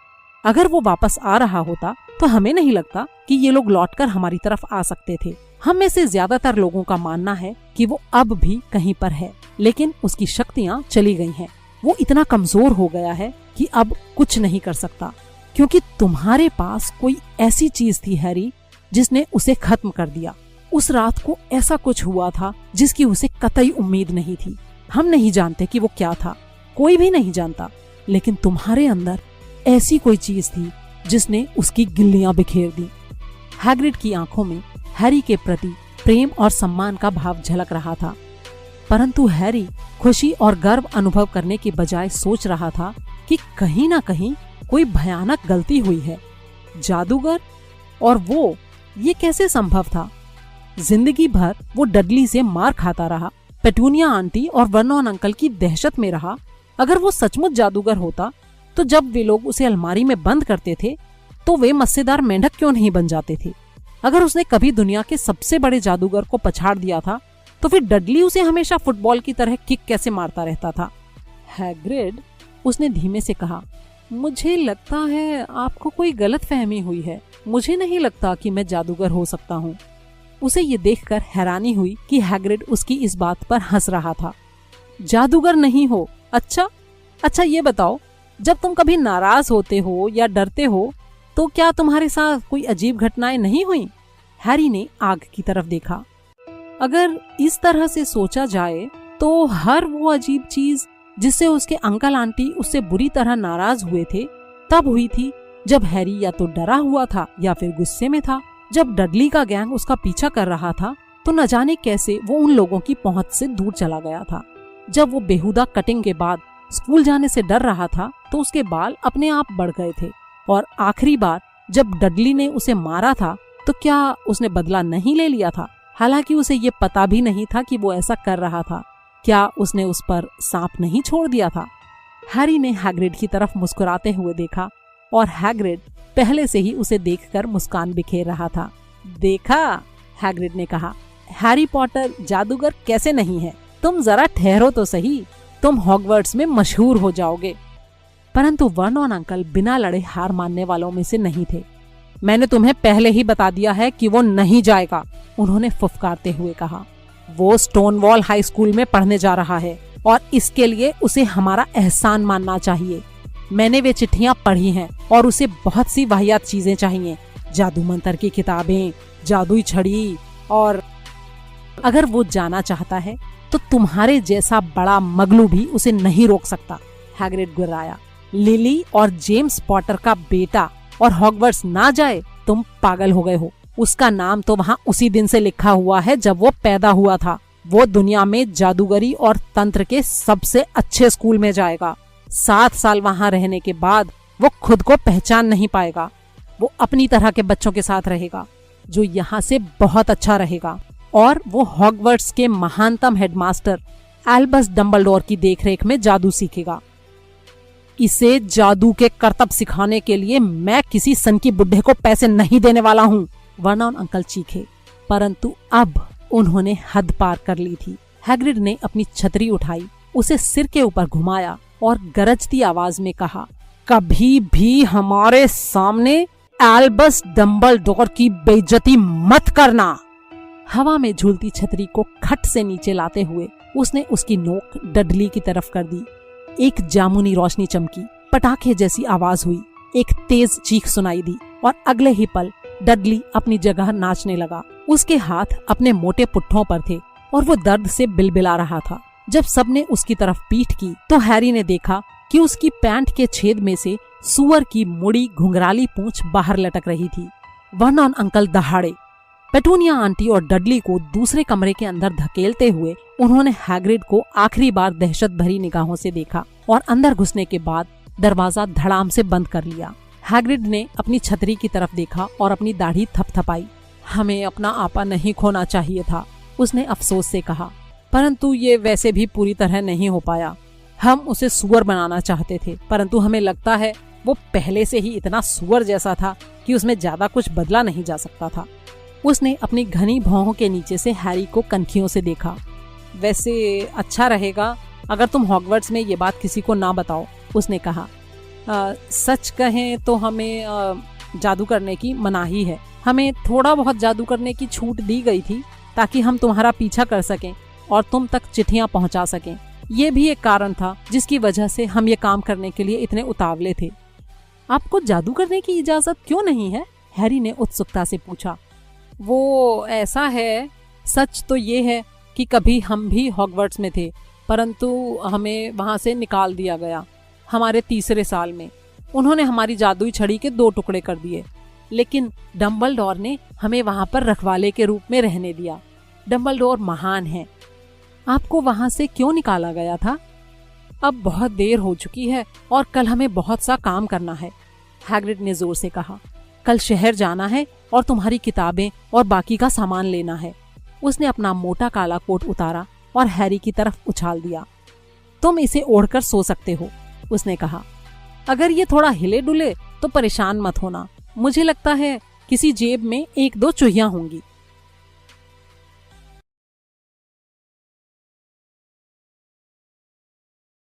[SPEAKER 1] अगर वो वापस आ रहा होता तो हमें नहीं लगता कि ये लोग लौटकर हमारी तरफ आ सकते थे। हम में से ज्यादातर लोगों का मानना है कि वो अब भी कहीं पर है, लेकिन उसकी शक्तियाँ चली गई हैं। वो इतना कमजोर हो गया है कि अब कुछ नहीं कर सकता, क्योंकि तुम्हारे पास कोई ऐसी चीज थी हैरी जिसने उसे खत्म कर दिया। उस रात को ऐसा कुछ हुआ था जिसकी उसे कतई उम्मीद नहीं थी। हम नहीं जानते कि वो क्या था, कोई भी नहीं जानता, लेकिन तुम्हारे अंदर ऐसी कोई चीज थी जिसने उसकी गिल्लियां बिखेर दी। हैग्रिड की आंखों में हैरी के प्रति प्रेम और सम्मान का भाव झलक रहा था, परंतु हैरी खुशी और गर्व अनुभव करने के बजाय सोच रहा था कि कहीं ना कहीं कोई भयानक गलती हुई है। जादूगर, और वो ये कैसे संभव था? जिंदगी भर वो डडली से मार खाता रहा, पेटूनिया आंटी और वर्नोन अंकल की दहशत में रहा। अगर वो सचमुच जादूगर होता तो जब वे लोग उसे अलमारी में बंद करते थे तो वे मस्सेदार मेंढक क्यों नहीं बन जाते थे? अगर उसने कभी दुनिया के सबसे बड़े जादूगर को पछाड़ दिया था तो फिर डडली उसे हमेशा फुटबॉल की तरह किक कैसे मारता रहता था? हैग्रिड, उसने धीमे से कहा, मुझे लगता है आपको कोई गलत फहमी हुई है। मुझे नहीं लगता कि मैं जादूगर हो सकता हूँ। उसे ये देखकर हैरानी हुई कि हैग्रिड उसकी इस बात पर हंस रहा था। जादूगर नहीं हो? अच्छा ये बताओ, जब तुम कभी नाराज होते हो या डरते हो तो क्या तुम्हारे साथ कोई अजीब घटनाएं नहीं हुई? हैरी ने आग की तरफ देखा। अगर इस तरह से सोचा जाए तो हर वो अजीब चीज जिससे उसके अंकल आंटी उससे बुरी तरह नाराज हुए थे तब हुई थी जब हैरी या तो डरा हुआ था या फिर गुस्से में था। जब डडली का गैंग उसका पीछा कर रहा था तो न जाने कैसे वो उन लोगों की पहुंच से दूर चला गया था। जब वो बेहुदा कटिंग के बाद स्कूल जाने से डर रहा था तो उसके बाल अपने आप बढ़ गए थे। और आखिरी बार जब डडली ने उसे मारा था तो क्या उसने बदला नहीं ले लिया था? हालांकि उसे ये पता भी नहीं था कि वो ऐसा कर रहा था। क्या उसने उस पर सांप नहीं छोड़ दिया था? हैरी ने हैग्रिड की तरफ मुस्कुराते हुए देखा और हैग्रिड पहले से ही उसे देखकर मुस्कान बिखेर रहा था। देखा, हैग्रिड ने कहा, हैरी पॉटर जादूगर कैसे नहीं है? तुम जरा ठहरो तो सही, तुम हॉगवर्ट्स में मशहूर हो जाओगे। परंतु वर्नोन अंकल बिना लड़े हार मानने वालों में से नहीं थे। मैंने तुम्हें पहले ही बता दिया है कि वो नहीं जाएगा, उन्होंने फुफकारते हुए कहा। वो स्टोनवॉल हाई स्कूल में पढ़ने जा रहा है और इसके लिए उसे हमारा एहसान मानना चाहिए। मैंने वे चिट्ठियां पढ़ी हैं और उसे बहुत सी वाहियात चीजें चाहिए, जादू मंत्र की किताबें, जादुई छड़ी, और अगर वो जाना चाहता है तो तुम्हारे जैसा बड़ा मगलू भी उसे नहीं रोक सकता। हैग्रिड गुर्राया। लिली और जेम्स पॉटर का बेटा और हॉगवर्ट्स ना जाए? तुम पागल हो गए हो। उसका नाम तो वहाँ उसी दिन से लिखा हुआ है जब वो पैदा हुआ था। वो दुनिया में जादूगरी और तंत्र के सबसे अच्छे स्कूल में जाएगा। 7 साल वहाँ रहने के बाद वो खुद को पहचान नहीं पाएगा। वो अपनी तरह के बच्चों के साथ रहेगा जो यहाँ से बहुत अच्छा रहेगा, और वो हॉगवर्ट्स के महानतम हेडमास्टर एल्बस डंबलडोर की देखरेख में जादू सीखेगा। इसे जादू के करतब सिखाने के लिए मैं किसी सन की बुड्ढे को पैसे नहीं देने वाला हूँ, वर्नॉन अंकल चीखे। परंतु अब उन्होंने हद पार कर ली थी। हैग्रिड ने अपनी छतरी उठाई, उसे सिर के ऊपर घुमाया और गरजती आवाज में कहा, कभी भी हमारे सामने एल्बस डंबलडोर की बेइज्जती मत करना। हवा में झूलती छतरी को खट से नीचे लाते हुए उसने उसकी नोक डडली की तरफ कर दी। एक जामुनी रोशनी चमकी, पटाखे जैसी आवाज हुई, एक तेज चीख सुनाई दी और अगले ही पल डडली अपनी जगह नाचने लगा। उसके हाथ अपने मोटे पुट्ठों पर थे और वो दर्द से बिलबिला रहा था। जब सबने उसकी तरफ पीठ की तो हैरी ने देखा कि उसकी पैंट के छेद में से सुअर की मुड़ी घुंघराली पूंछ बाहर लटक रही थी। वर्नॉन अंकल दहाड़े। पेटूनिया आंटी और डडली को दूसरे कमरे के अंदर धकेलते हुए उन्होंने हैग्रिड को आखिरी बार दहशत भरी निगाहों से देखा और अंदर घुसने के बाद दरवाजा धड़ाम से बंद कर लिया। हैग्रिड ने अपनी छतरी की तरफ देखा और अपनी दाढ़ी थपथपाई। हमें अपना आपा नहीं खोना चाहिए था, उसने अफसोस से कहा, परंतु ये वैसे भी पूरी तरह नहीं हो पाया। हम उसे सुअर बनाना चाहते थे, परंतु हमें लगता है वो पहले से ही इतना सुअर जैसा था कि उसमें ज्यादा कुछ बदला नहीं जा सकता था। उसने अपनी घनी भौहों के नीचे से हैरी को कनखियों से देखा। वैसे अच्छा रहेगा अगर तुम हॉगवर्ट्स में ये बात किसी को ना बताओ, उसने कहा। सच कहें तो हमें जादू करने की मनाही है। हमें थोड़ा बहुत जादू करने की छूट दी गई थी ताकि हम तुम्हारा पीछा कर सकें और तुम तक चिट्ठियां पहुंचा सकें। ये भी एक कारण था जिसकी वजह से हम ये काम करने के लिए इतने उतावले थे। आपको जादू करने की इजाजत क्यों नहीं है? हैरी ने उत्सुकता से पूछा। वो ऐसा है, सच तो ये है कि कभी हम भी हॉगवर्ट्स में थे, परंतु हमें वहां से निकाल दिया गया। हमारे तीसरे साल में उन्होंने हमारी जादुई छड़ी के 2 टुकड़े कर दिए, लेकिन डंबलडोर ने हमें वहां पर रखवाले के रूप में रहने दिया। डंबलडोर महान है। आपको वहां से क्यों निकाला गया था? अब बहुत देर हो चुकी है और कल हमें बहुत सा काम करना है, हैग्रिड ने जोर से कहा। कल शहर जाना है और तुम्हारी किताबें और बाकी का सामान लेना है। उसने अपना मोटा काला कोट उतारा और हैरी की तरफ उछाल दिया। तुम इसे ओढ़कर सो सकते हो, उसने कहा। अगर ये थोड़ा हिले डुले तो परेशान मत होना। मुझे लगता है किसी जेब में 1-2 चुहियां होंगी।